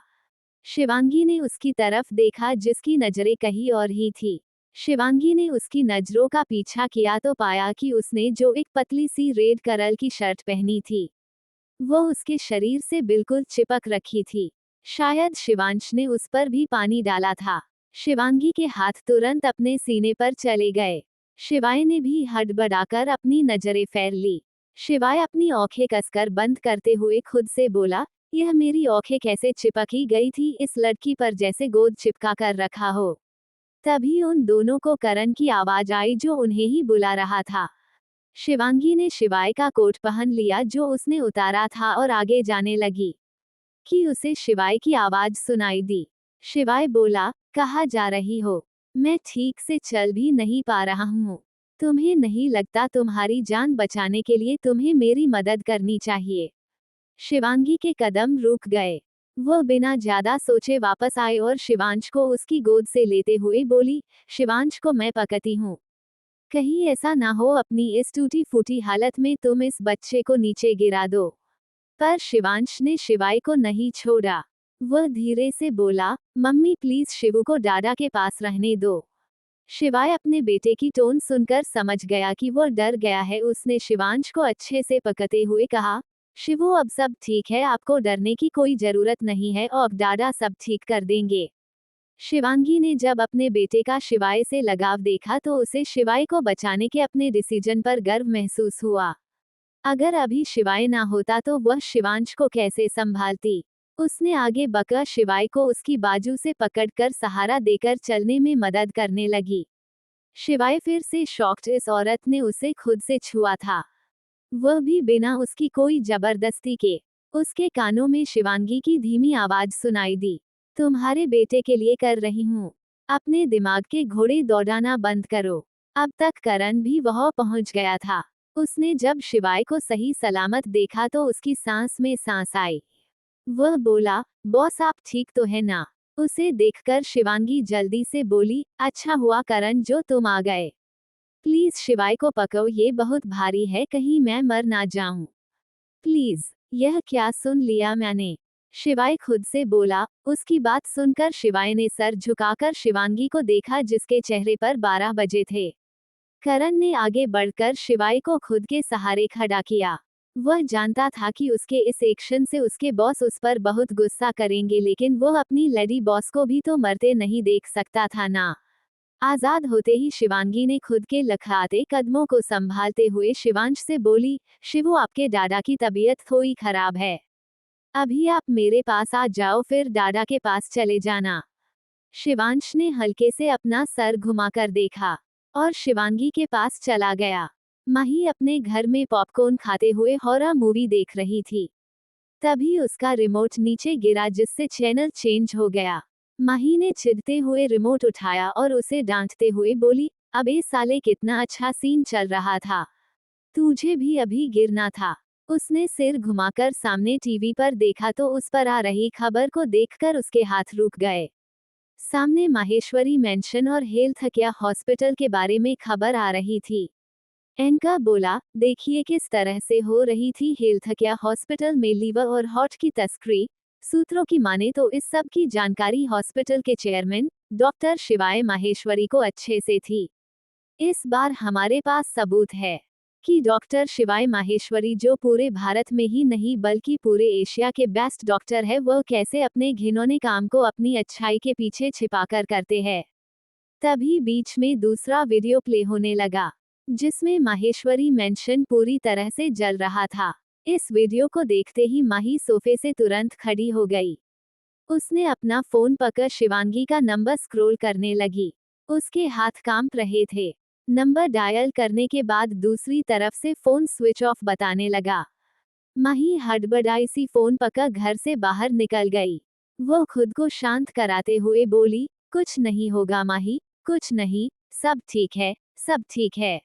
शिवांगी ने उसकी तरफ देखा, जिसकी नजरें कहीं और ही थी। शिवांगी ने उसकी नजरों का पीछा किया तो पाया कि उसने जो एक पतली सी रेड कलर की शर्ट पहनी थी, वो उसके शरीर से बिल्कुल चिपक रखी थी। शायद शिवांश ने उस पर भी पानी डाला था। शिवांगी के हाथ तुरंत अपने सीने पर चले गए। शिवाय ने भी हड़बड़ाकर अपनी नजरें फेर ली। शिवाय अपनी आंखें कसकर बंद करते हुए खुद से बोला, यह मेरी आंखें कैसे चिपकी गई थी इस लड़की पर, जैसे गोद चिपका कर रखा हो। तभी उन दोनों को करण की आवाज आई, जो उन्हें ही बुला रहा था। शिवांगी ने शिवाय का कोट पहन लिया जो उसने उतारा था और आगे जाने लगी, कि उसे शिवाय की आवाज सुनाई दी। शिवाय बोला, कहाँ जा रही हो? मैं ठीक से चल भी नहीं पा रहा हूँ। तुम्हें नहीं लगता तुम्हारी जान बचाने के लिए तुम्हें मेरी मदद करनी चाहिए? शिवांगी के कदम रुक गए। वह बिना ज्यादा सोचे वापस आए और शिवांश को उसकी गोद से लेते हुए बोली, शिवांश को मैं पकड़ती हूँ। कहीं ऐसा ना हो अपनी इस टूटी फूटी हालत में तुम इस बच्चे को नीचे गिरा दो। पर शिवांश ने शिवाय को नहीं छोड़ा। वह धीरे से बोला, मम्मी प्लीज शिवू को डाडा के पास रहने दो। शिवाय अपने बेटे की टोन सुनकर समझ गया कि वह डर गया है। उसने शिवांश को अच्छे से पकड़ते हुए कहा, शिवू अब सब ठीक है, आपको डरने की कोई जरूरत नहीं है और डाडा सब ठीक कर देंगे। शिवांगी ने जब अपने बेटे का शिवाय से लगाव देखा तो उसे शिवाय को बचाने के अपने डिसीजन पर गर्व महसूस हुआ। अगर अभी शिवाय ना होता तो वह शिवांश को कैसे संभालती? उसने आगे बढ़कर शिवाय को उसकी बाजू से पकड़कर सहारा देकर चलने में मदद करने लगी। शिवाय फिर से शॉक्ड, इस औरत ने उसे खुद से छुआ था, वह भी बिना उसकी कोई जबरदस्ती के। उसके कानों में शिवांगी की धीमी आवाज सुनाई दी, तुम्हारे बेटे के लिए कर रही हूँ। अपने दिमाग के घोड़े दौड़ाना बंद करो। अब तक करण भी वहां पहुंच गया था। उसने जब शिवाय को सही सलामत देखा तो उसकी सांस में सांस आई। वह बोला, बॉस आप ठीक तो है ना? उसे देखकर शिवांगी जल्दी से बोली, अच्छा हुआ करण जो तुम आ गए। प्लीज शिवाय को पकड़ो, ये बहुत भारी है, कहीं मैं मर ना जाऊं। प्लीज। यह क्या सुन लिया मैंने? शिवाय खुद से बोला। उसकी बात सुनकर शिवाय ने सर झुकाकर शिवांगी को देखा, जिसके चेहरे पर 12 बजे थे। करण ने आगे बढ़कर शिवाय को खुद के सहारे खड़ा किया। वह जानता था कि उसके इस एक्शन से उसके बॉस उस पर बहुत गुस्सा करेंगे, लेकिन वह अपनी लेडी बॉस को भी तो मरते नहीं देख सकता था ना। आजाद होते ही शिवांगी ने खुद के लखड़ाते कदमों को संभालते हुए शिवांश से बोली, शिवू आपके दादा की तबीयत थोड़ी खराब है। अभी आप मेरे पास आ जाओ, फिर दादा के पास चले जाना। शिवांश ने हल्के से अपना सर घुमाकर देखा और शिवांगी के पास चला गया। माही अपने घर में पॉपकॉर्न खाते हुए हॉरर मूवी देख रही थी। तभी उसका रिमोट नीचे गिरा जिससे चैनल चेंज हो गया। माही ने चिढ़ते हुए रिमोट उठाया और उसे डांटते हुए बोली, अबे साले कितना अच्छा सीन चल रहा था, तुझे भी अभी गिरना था। उसने सिर घुमाकर सामने टीवी पर देखा तो उस पर आ रही खबर को देखकर उसके हाथ रुक गए। सामने माहेश्वरी मेंशन और हेल्थ केयर हॉस्पिटल के बारे में खबर आ रही थी। एंकर बोला, देखिए किस तरह से हो रही थी हेल्थ केयर हॉस्पिटल में लीवर और हार्ट की तस्करी। सूत्रों की माने तो इस सब की जानकारी हॉस्पिटल के चेयरमैन डॉक्टर शिवाय माहेश्वरी को अच्छे से थी। इस बार हमारे पास सबूत है कि डॉक्टर शिवाय माहेश्वरी, जो पूरे भारत में ही नहीं बल्कि पूरे एशिया के बेस्ट डॉक्टर है, वह कैसे अपने घिनौने काम को अपनी अच्छाई के पीछे छिपाकर करते हैं। तभी बीच में दूसरा वीडियो प्ले होने लगा जिसमें माहेश्वरी मेंशन पूरी तरह से जल रहा था। इस वीडियो को देखते ही माही सोफे से तुरंत खड़ी हो गई। उसने अपना फोन पकड़ शिवांगी का नंबर स्क्रॉल करने लगी। उसके हाथ कांप रहे थे। नंबर डायल करने के बाद दूसरी तरफ से फोन स्विच ऑफ बताने लगा। माही हड़बड़ाई सी फोन पकड़ घर से बाहर निकल गई। वो खुद को शांत कराते हुए बोली, कुछ नहीं होगा माही, कुछ नहीं, सब ठीक है, सब ठीक है।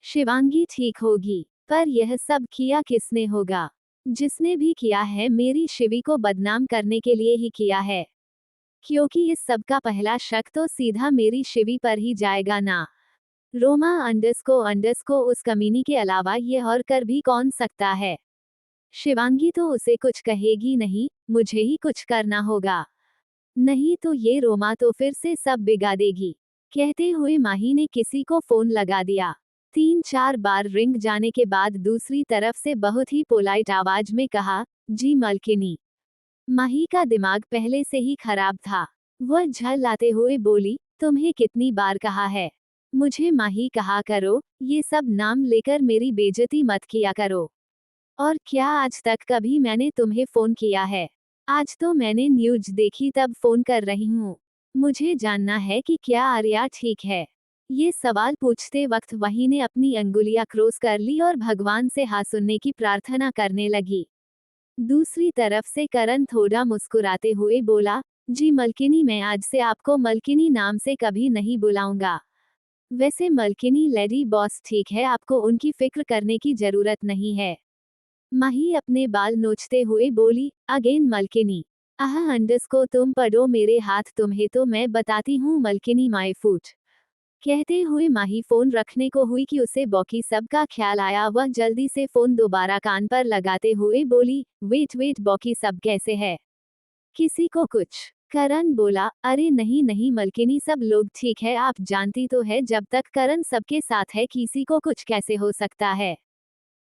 शिवांगी ठीक होगी। पर यह सब किया किसने होगा? जिसने भी किया है मेरी शिवी को बदनाम करने के लिए ही किया है। क्योंकि इस सब का पहला शक तो सीधा मेरी शिवी पर ही जाएगा ना। रोमा अंडर्सको उस कमीनी के अलावा ये और कर भी कौन सकता है? शिवांगी तो उसे कुछ कहेगी नहीं, मुझे ही कुछ करना होगा। नहीं तो ये रोमा तो फिर से सब बिगा देगी। कहते हुए माही ने किसी को फोन लगा दिया। 3-4 बार रिंग जाने के बाद दूसरी तरफ से बहुत ही पोलाइट आवाज में कहा, जी मलकिनी। माही का दिमाग पहले से ही खराब था। वह झल्लाते हुए बोली, तुम्हें कितनी बार कहा है, मुझे माही कहा करो, ये सब नाम लेकर मेरी बेइज्जती मत किया करो। और क्या आज तक कभी मैंने तुम्हें फोन किया है? आज तो मैंने न्यूज देखी तब फोन कर रही हूँ। मुझे जानना है कि क्या आर्या ठीक है। ये सवाल पूछते वक्त वही ने अपनी अंगुलियां क्रॉस कर ली और भगवान से हाथ सुनने की प्रार्थना करने लगी। दूसरी तरफ से करण थोड़ा मुस्कुराते हुए बोला, जी मलकिनी, मैं आज से आपको मलकिनी नाम से कभी नहीं बुलाऊंगा। वैसे मलकिनी लेडी बॉस ठीक है, आपको उनकी फिक्र करने की जरूरत नहीं है। माही अपने बाल नोचते हुए बोली, अगेन मलकिनी। तुम पढ़ो मेरे हाथ, तुम्हें तो मैं बताती हूँ मलकिनी माय फूट। कहते हुए माही फोन रखने को हुई कि उसे बाकी सब का ख्याल आया। वह जल्दी से फोन दोबारा कान पर लगाते हुए बोली, वेट बाकी सब कैसे है? किसी को कुछ? करण बोला, अरे नहीं नहीं मलकिनी, सब लोग ठीक है। आप जानती तो है जब तक करण सबके साथ है किसी को कुछ कैसे हो सकता है?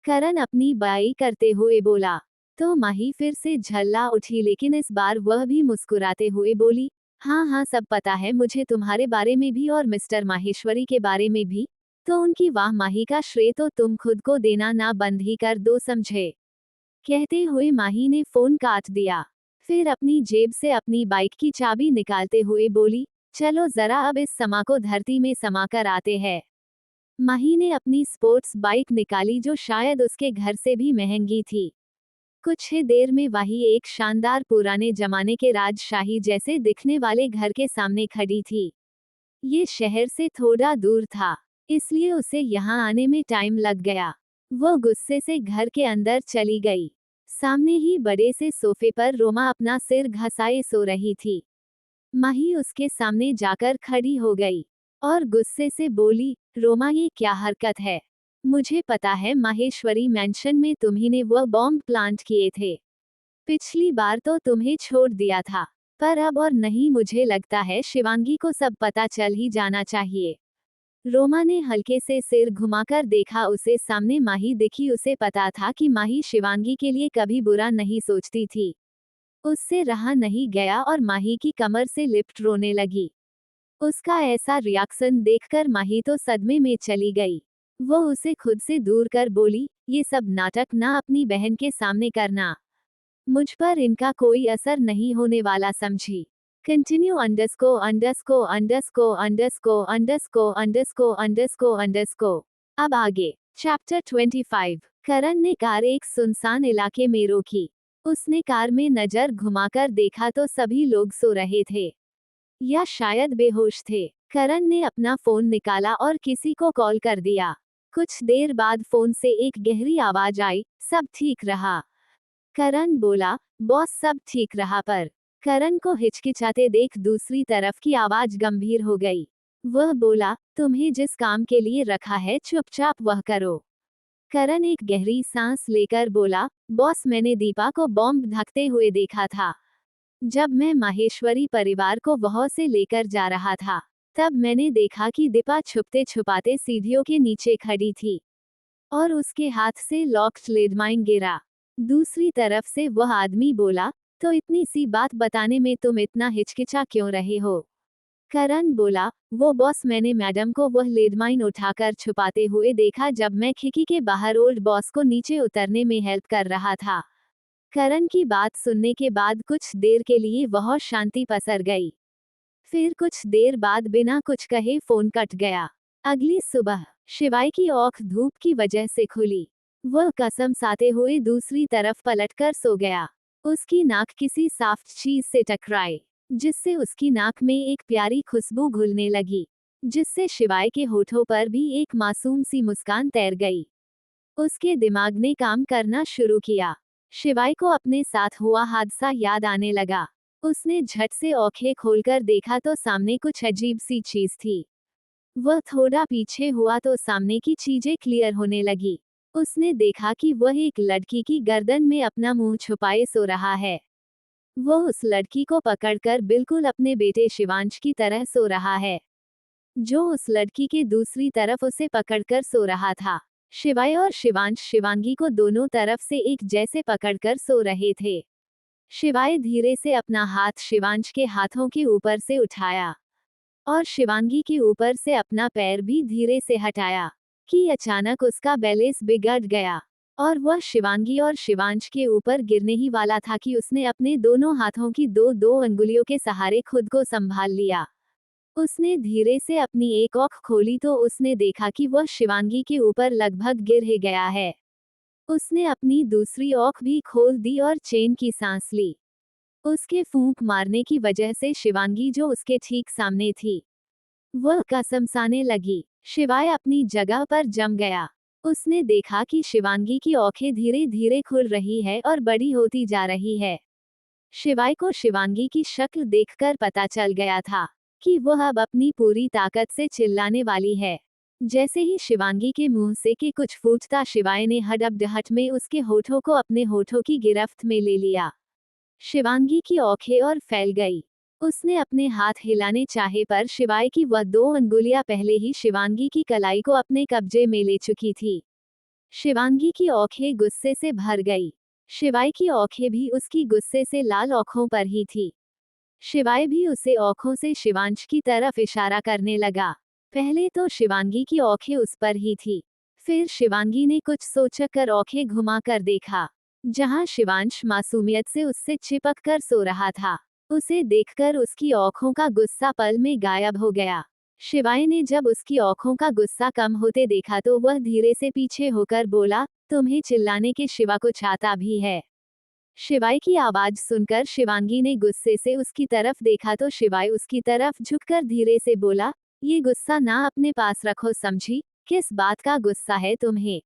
करण अपनी बाई करते हुए बोला। तो माही फिर से झल्ला उठी, लेकिन इस बार वह भी मुस्कुराते हुए बोली, हाँ हाँ सब पता है मुझे तुम्हारे बारे में भी और मिस्टर माहेश्वरी के बारे में भी। तो उनकी वाह माही का श्रेय तो तुम खुद को देना ना बंद ही कर दो, समझे? कहते हुए माही ने फोन काट दिया। फिर अपनी जेब से अपनी बाइक की चाबी निकालते हुए बोली, चलो जरा अब इस समा को धरती में समा कर आते हैं। माही ने अपनी स्पोर्ट्स बाइक निकाली जो शायद उसके घर से भी महंगी थी। कुछ ही देर में वही एक शानदार पुराने जमाने के राजशाही जैसे दिखने वाले घर के सामने खड़ी थी। ये शहर से थोड़ा दूर था, इसलिए उसे यहाँ आने में टाइम लग गया। वो गुस्से से घर के अंदर चली गई। सामने ही बड़े से सोफे पर रोमा अपना सिर घसाए सो रही थी। माही उसके सामने जाकर खड़ी हो गई और गुस्से से बोली, रोमा ये क्या हरकत है? मुझे पता है माहेश्वरी मेंशन में तुम्ही ने वो बॉम्ब प्लांट किए थे। पिछली बार तो तुम्हें छोड़ दिया था, पर अब और नहीं, मुझे लगता है शिवांगी को सब पता चल ही जाना चाहिए। रोमा ने हल्के से सिर घुमाकर देखा, उसे सामने माही दिखी। उसे पता था कि माही शिवांगी के लिए कभी बुरा नहीं सोचती थी। उससे रहा नहीं गया और माही की कमर से लिपट रोने लगी। उसका ऐसा रिएक्शन देखकर माही तो सदमे में चली गई। वो उसे खुद से दूर कर बोली, ये सब नाटक ना अपनी बहन के सामने करना। मुझ पर इनका कोई असर नहीं होने वाला, समझी? कंटिन्यू _________________________________________ अब आगे चैप्टर 25। करण ने कार एक सुनसान इलाके में रोकी। उसने कार में नजर घुमाकर देखा तो सभी लोग सो रहे थे या शायद बेहोश थे। करण ने अपना फोन निकाला और किसी को कॉल कर दिया। कुछ देर बाद फोन से एक गहरी आवाज आई, सब ठीक रहा। करण बोला, बॉस सब ठीक रहा, पर करण को हिचकिचाते देख दूसरी तरफ की आवाज गंभीर हो गई। वह बोला, तुम्हें जिस काम के लिए रखा है चुपचाप वह करो। करण एक गहरी सांस लेकर बोला, बॉस मैंने दीपा को बॉम्ब ढकते हुए देखा था। जब मैं माहेश्वरी परिवार को वहां से लेकर जा रहा था, तब मैंने देखा कि दीपा छुपते छुपाते सीढ़ियों के नीचे खड़ी थी और उसके हाथ से लॉक्ड लेडमाइन गिरा। दूसरी तरफ से वह आदमी बोला, तो इतनी सी बात बताने में तुम इतना हिचकिचा क्यों रहे हो? करण बोला, वो बॉस मैंने मैडम को वह लेडमाइन उठाकर छुपाते हुए देखा जब मैं खिड़की के बाहर ओल्ड बॉस को नीचे उतरने में हेल्प कर रहा था। करण की बात सुनने के बाद कुछ देर के लिए बहुत शांति पसर गई। फिर कुछ देर बाद बिना कुछ कहे फोन कट गया। अगली सुबह शिवाय की आंख धूप की वजह से खुली। वह कसम साते हुए दूसरी तरफ पलटकर सो गया। उसकी नाक किसी सॉफ्ट चीज से टकराई, जिससे उसकी नाक में एक प्यारी खुशबू घुलने लगी, जिससे शिवाय के होठों पर भी एक मासूम सी मुस्कान तैर गई। उसके दिमाग ने काम करना शुरू किया। शिवाय को अपने साथ हुआ हादसा याद आने लगा। उसने झट से आंखें खोलकर देखा तो सामने कुछ अजीब सी चीज थी। वह थोड़ा पीछे हुआ तो सामने की चीजें क्लियर होने लगी। उसने देखा कि वह एक लड़की की गर्दन में अपना मुंह छुपाए सो रहा है। वह उस लड़की को पकड़कर बिल्कुल अपने बेटे शिवांश की तरह सो रहा है, जो उस लड़की के दूसरी तरफ उसे पकड़कर सो रहा था। शिवाय और शिवांश शिवांगी को दोनों तरफ से एक जैसे पकड़कर सो रहे थे। शिवाय धीरे से अपना हाथ शिवांश के हाथों के ऊपर से उठाया और शिवांगी के ऊपर से अपना पैर भी धीरे से हटाया कि अचानक उसका बैलेंस बिगड़ गया और वह शिवांगी और शिवांश के ऊपर गिरने ही वाला था कि उसने अपने दोनों हाथों की दो दो अंगुलियों के सहारे खुद को संभाल लिया। उसने धीरे से अपनी एक आंख खोली तो उसने देखा कि वह शिवांगी के ऊपर लगभग गिर ही गया है। उसने अपनी दूसरी आंख भी खोल दी और चैन की सांस ली। उसके फूंक मारने की वजह से शिवांगी जो उसके ठीक सामने थी, वह कसमसाने लगी। शिवाय अपनी जगह पर जम गया। उसने देखा कि शिवांगी की आंखें धीरे धीरे खुल रही है और बड़ी होती जा रही है। शिवाय को शिवांगी की शक्ल देखकर पता चल गया था कि वह अब अपनी पूरी ताकत से चिल्लाने वाली है। जैसे ही शिवांगी के मुंह से कि कुछ फूटता, शिवाय ने हड़बड़ाहट में उसके होठों को अपने होठों की गिरफ्त में ले लिया। शिवांगी की आंखें और फैल गई। उसने अपने हाथ हिलाने चाहे पर शिवाय की वह दो अंगुलियां पहले ही शिवांगी की कलाई को अपने कब्जे में ले चुकी थी। शिवांगी की आंखें गुस्से से भर गई। शिवाय की आंखें भी उसकी गुस्से से लाल आंखों पर ही थी। शिवाय भी उसे आंखों से शिवांश की तरफ इशारा करने लगा। पहले तो शिवांगी की आंखें उस पर ही थी, फिर शिवांगी ने कुछ सोचकर आंखें घुमाकर देखा, जहां शिवांश मासूमियत से उससे चिपक कर सो रहा था। उसे देखकर उसकी आंखों का गुस्सा पल में गायब हो गया। शिवाय ने जब उसकी आंखों का गुस्सा कम होते देखा तो वह धीरे से पीछे होकर बोला, तुम्हें चिल्लाने के सिवा कुछ आता भी है? शिवाय की आवाज सुनकर शिवांगी ने गुस्से से उसकी तरफ देखा तो शिवाय उसकी तरफ झुककर धीरे से बोला, ये गुस्सा ना अपने पास रखो समझी। किस बात का गुस्सा है तुम्हें?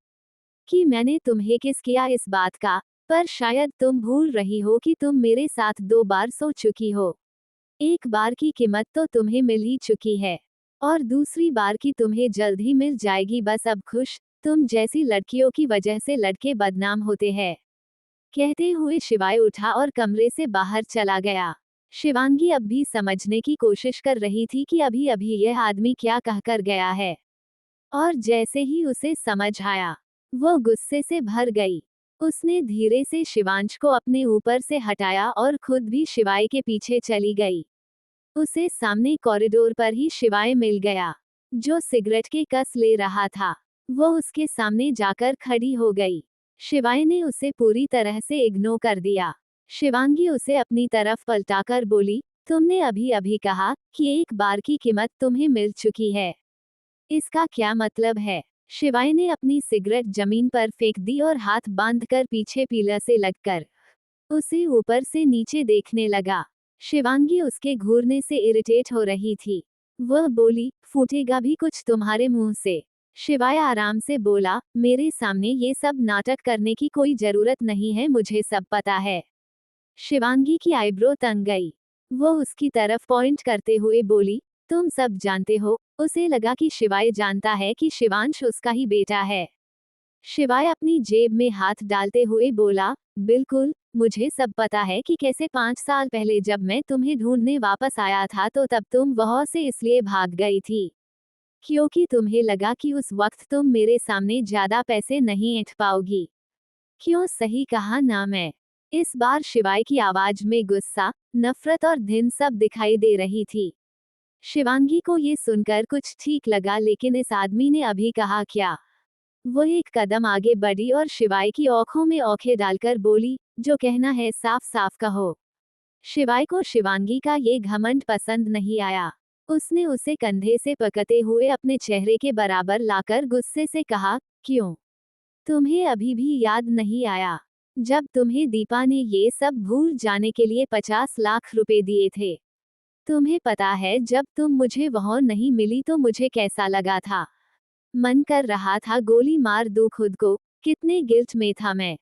कि मैंने तुम्हें किस किया इस बात का? पर शायद तुम भूल रही हो कि तुम मेरे साथ 2 बार सो चुकी हो। एक बार की कीमत तो तुम्हें मिल ही चुकी है और दूसरी बार की तुम्हें जल्द ही मिल जाएगी। बस अब खुश, तुम जैसी लड़कियों की वजह से लड़के बदनाम होते हैं। कहते हुए शिवाय उठा और कमरे से बाहर चला गया। शिवांगी अब भी समझने की कोशिश कर रही थी कि अभी अभी यह आदमी क्या कहकर गया है, और जैसे ही उसे समझ आया, वो गुस्से से भर गई। उसने धीरे से शिवांश को अपने ऊपर से हटाया और खुद भी शिवाय के पीछे चली गई। उसे सामने कॉरिडोर पर ही शिवाय मिल गया, जो सिगरेट के कस ले रहा था। वो उसके सामने जाकर खड़ी हो गई। शिवाय ने उसे पूरी तरह से इग्नोर कर दिया। शिवांगी उसे अपनी तरफ पलटाकर बोली, तुमने अभी अभी कहा कि एक बार की कीमत तुम्हें मिल चुकी है। इसका क्या मतलब है? शिवाय ने अपनी सिगरेट जमीन पर फेंक दी और हाथ बांधकर पीछे पिलर से लगकर उसे ऊपर से नीचे देखने लगा। शिवांगी उसके घूरने से इरिटेट हो रही थी। वह बोली, फूटेगा भी कुछ तुम्हारे मुंह से। शिवाय आराम से बोला, मेरे सामने ये सब नाटक करने की कोई जरूरत नहीं है, मुझे सब पता है। शिवांगी की आईब्रो तंग गई। वो उसकी तरफ पॉइंट करते हुए बोली, तुम सब जानते हो। उसे लगा कि शिवाय जानता है कि शिवांश उसका ही बेटा है। शिवाय अपनी जेब में हाथ डालते हुए बोला, बिल्कुल, मुझे सब पता है कि कैसे 5 साल पहले जब मैं तुम्हें ढूंढने वापस आया था तो तब तुम वहां से इसलिए भाग गई थी क्योंकि तुम्हें लगा कि उस वक्त तुम मेरे सामने ज्यादा पैसे नहीं ऐंठ पाओगी। क्यों, सही कहा ना मैं? इस बार शिवाय की आवाज में गुस्सा, नफरत और धिन सब दिखाई दे रही थी। शिवांगी को ये सुनकर कुछ ठीक लगा, लेकिन इस आदमी ने अभी कहा क्या? वो एक कदम आगे बढ़ी और शिवाय की आंखों में आंखें डालकर बोली, जो कहना है साफ साफ कहो। शिवाय को शिवांगी का ये घमंड पसंद नहीं आया। उसने उसे कंधे से पकड़ते हुए अपने चेहरे के बराबर लाकर गुस्से से कहा, क्यों? तुम्हें अभी भी याद नहीं आया जब तुम्हें दीपा ने ये सब भूल जाने के लिए 50 लाख रुपए दिए थे? तुम्हें पता है जब तुम मुझे वहां नहीं मिली तो मुझे कैसा लगा था? मन कर रहा था गोली मार दूं खुद को, कितने गिल्ट में था मैं।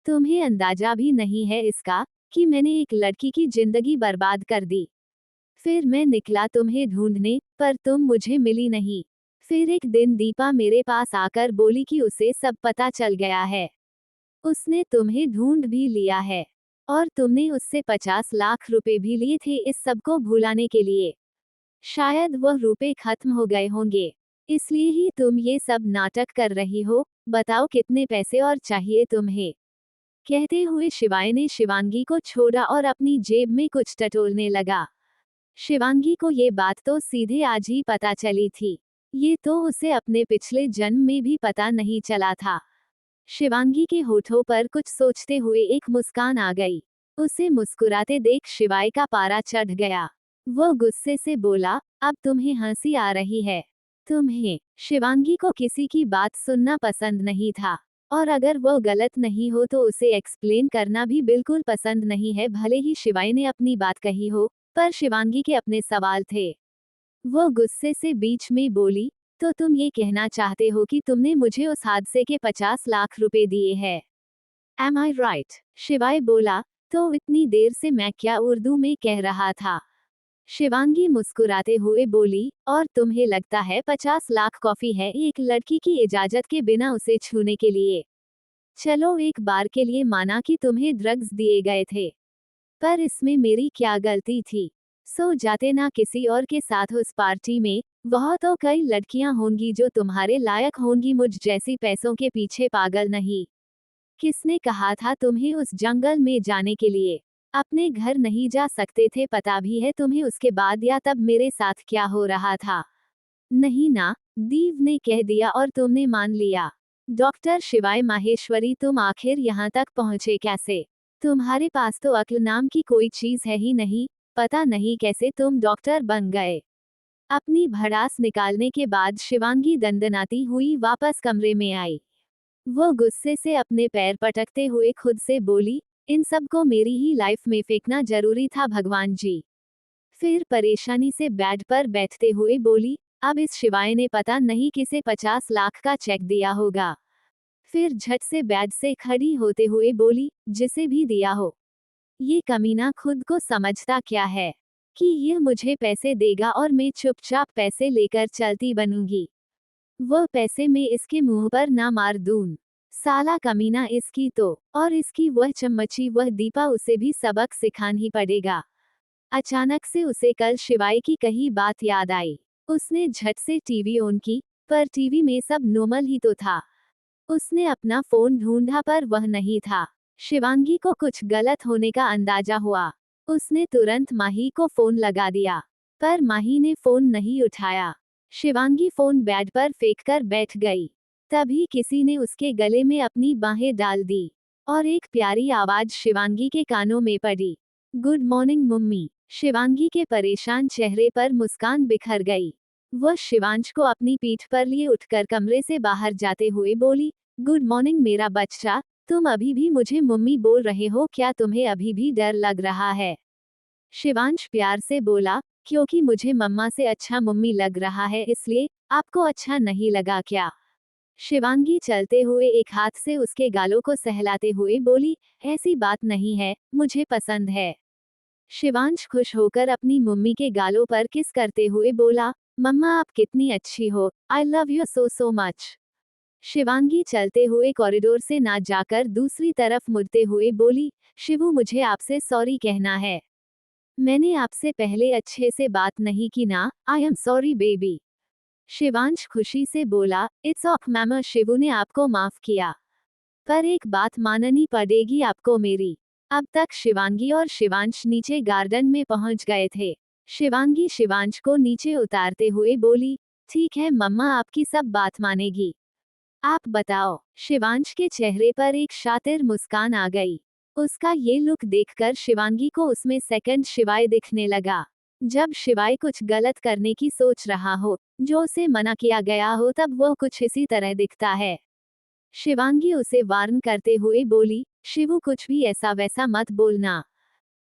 तुम्हें अंदाजा भी नहीं है इसका कि मैंने एक लड़की की जिंदगी बर्बाद कर दी। फिर मैं निकला तुम्हें ढूंढने, पर तुम मुझे मिली नहीं। फिर एक दिन दीपा मेरे पास आकर बोली कि उसे सब पता चल गया है। उसने तुम्हें ढूंढ भी लिया है और तुमने उससे 50 लाख रुपए भी लिए थे इस सब को भुलाने के लिए। शायद वह रुपए खत्म हो गए होंगे, इसलिए ही तुम ये सब नाटक कर रही हो। बताओ कितने पैसे और चाहिए तुम्हें? कहते हुए शिवाय ने शिवांगी को छोड़ा और अपनी जेब में कुछ टटोलने लगा। शिवांगी को ये बात तो सीधे आज ही पता चली थी। ये तो उसे अपने पिछले जन्म में भी पता नहीं चला था। शिवांगी के होठों पर कुछ सोचते हुए एक मुस्कान आ गई। उसे मुस्कुराते देख शिवाय का पारा चढ़ गया। वो गुस्से से बोला, अब तुम्हें हंसी आ रही है? तुम्हें? शिवांगी को किसी की बात सुनना पसंद नहीं था, और अगर वो गलत नहीं हो तो उसे एक्सप्लेन करना भी बिल्कुल पसंद नहीं है। भले ही शिवाय ने अपनी बात कही हो, पर शिवांगी के अपने सवाल थे। वो गुस्से से बीच में बोली, तो तुम ये कहना चाहते हो कि तुमने मुझे उस हादसे के 50 लाख रुपए दिए हैं? एम आई राइट? शिवाय बोला, तो इतनी देर से मैं क्या उर्दू में कह रहा था? शिवांगी मुस्कुराते हुए बोली, और तुम्हें लगता है 50 लाख कॉफी है एक लड़की की इजाजत के बिना उसे छूने के लिए? चलो एक बार के लिए माना कि तुम्हें ड्रग्स दिए गए थे, पर इसमें मेरी क्या गलती थी? सो जाते ना किसी और के साथ उस पार्टी में। वह तो कई लड़कियां होंगी जो तुम्हारे लायक होंगी, मुझ जैसी पैसों के पीछे पागल नहीं। किसने कहा था तुम्हें उस जंगल में जाने के लिए? अपने घर नहीं जा सकते थे? पता भी है तुम्हें उसके बाद या तब मेरे साथ क्या हो रहा था? नहीं ना? दीव ने कह दिया और तुमने मान लिया। डॉक्टर शिवाय माहेश्वरी, तुम आखिर यहाँ तक पहुँचे कैसे? तुम्हारे पास तो अक्ल नाम की कोई चीज है ही नहीं। पता नहीं कैसे तुम डॉक्टर बन गए। अपनी भड़ास निकालने के बाद शिवांगी दंदनाती हुई वापस कमरे में आई। वो गुस्से से अपने पैर पटकते हुए खुद से बोली, इन सब को मेरी ही लाइफ में फेंकना जरूरी था भगवान जी। फिर परेशानी से बेड पर बैठते हुए बोली, अब इस शिवाय ने पता नहीं किसे 50 लाख का चेक दिया होगा। फिर झट से बेड से खड़ी होते हुए बोली, जिसे भी दिया हो, ये कमीना खुद को समझता क्या है कि यह मुझे पैसे देगा और मैं चुपचाप पैसे लेकर चलती बनूंगी? वो पैसे मैं इसके मुंह पर ना मार दूं? साला कमीना, इसकी तो और इसकी वह चम्मची वह दीपा, उसे भी सबक सिखाना ही पड़ेगा। अचानक से उसे कल शिवाय की कही बात याद आई। उसने झट से टीवी ऑन की, पर टीवी में सब नॉर्मल ही तो था। उसने अपना फोन ढूंढा पर वह नहीं था। शिवांगी को कुछ गलत होने का अंदाजा हुआ। उसने तुरंत माही को फोन लगा दिया, पर माही ने फोन नहीं उठाया। शिवांगी फोन बेड पर फेंककर बैठ गई। तभी किसी ने उसके गले में अपनी बाहें डाल दी और एक प्यारी आवाज शिवांगी के कानों में पड़ी, गुड मॉर्निंग मम्मी। शिवांगी के परेशान चेहरे पर मुस्कान बिखर गई। वह शिवांश को अपनी पीठ पर लिए उठकर कमरे से बाहर जाते हुए बोली, गुड मॉर्निंग मेरा बच्चा, तुम अभी भी मुझे मम्मी बोल रहे हो, क्या तुम्हें अभी भी डर लग रहा है? शिवांश प्यार से बोला, क्योंकि मुझे मम्मा से अच्छा मम्मी लग रहा है, इसलिए आपको अच्छा नहीं लगा क्या? शिवांगी चलते हुए एक हाथ से उसके गालों को सहलाते हुए बोली, ऐसी बात नहीं है, मुझे पसंद है। शिवांश खुश होकर अपनी मम्मी के गालों पर किस करते हुए बोला, मम्मा आप कितनी अच्छी हो, I love you so so much. Shivangi चलते हुए कॉरिडोर से ना जाकर दूसरी तरफ मुड़ते हुए बोली, शिवू मुझे आपसे सॉरी कहना है। मैंने आपसे पहले अच्छे से बात नहीं की ना, I am sorry baby. Shivansh खुशी से बोला, इट्स ऑफ मैम, शिवू ने आपको माफ किया। पर एक बात माननी पड़ेगी आपको मेरी। अब तक शिवांगी और शिवांश नीचे गार्डन में पहुंच गए थे। शिवांगी शिवांश को नीचे उतारते हुए बोली, ठीक है मम्मा, आपकी सब बात मानेगी। आप बताओ। शिवांश के चेहरे पर एक शातिर मुस्कान आ गई। उसका ये लुक देखकर शिवांगी को उसमें सेकंड शिवाय दिखने लगा। जब शिवाय कुछ गलत करने की सोच रहा हो, जो उसे मना किया गया हो, तब वो कुछ इसी तरह दिखता है। शिवांगी उसे वार्न करते हुए बोली, शिवू कुछ भी ऐसा वैसा मत बोलना।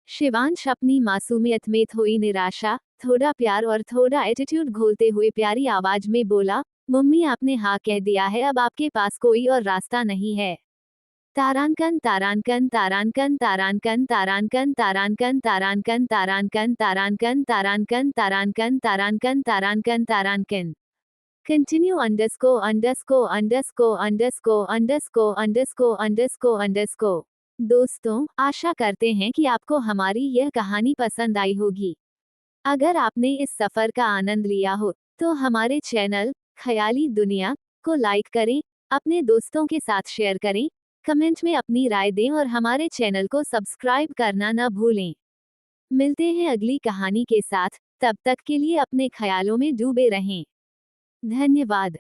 शिवांश अपनी मासूमियत में थोड़ी निराशा, थोड़ा प्यार और थोड़ा एटीट्यूड घोलते हुए प्यारी आवाज में बोला, मम्मी आपने हाँ कह दिया है, अब आपके पास कोई और रास्ता नहीं है। तारांकन तारांकन तारांकन तारांकन तारांकन तारांकन तारांकन तारांकन तारांकन तारांकन तारांकन तारांकन तारांकन तारांकन कंटिन्यू ___________________। दोस्तों, आशा करते हैं कि आपको हमारी यह कहानी पसंद आई होगी। अगर आपने इस सफर का आनंद लिया हो, तो हमारे चैनल ख्याली दुनिया को लाइक करें, अपने दोस्तों के साथ शेयर करें, कमेंट में अपनी राय दें और हमारे चैनल को सब्सक्राइब करना न भूलें। मिलते हैं अगली कहानी के साथ, तब तक के लिए अपने ख्यालों में डूबे रहें। धन्यवाद।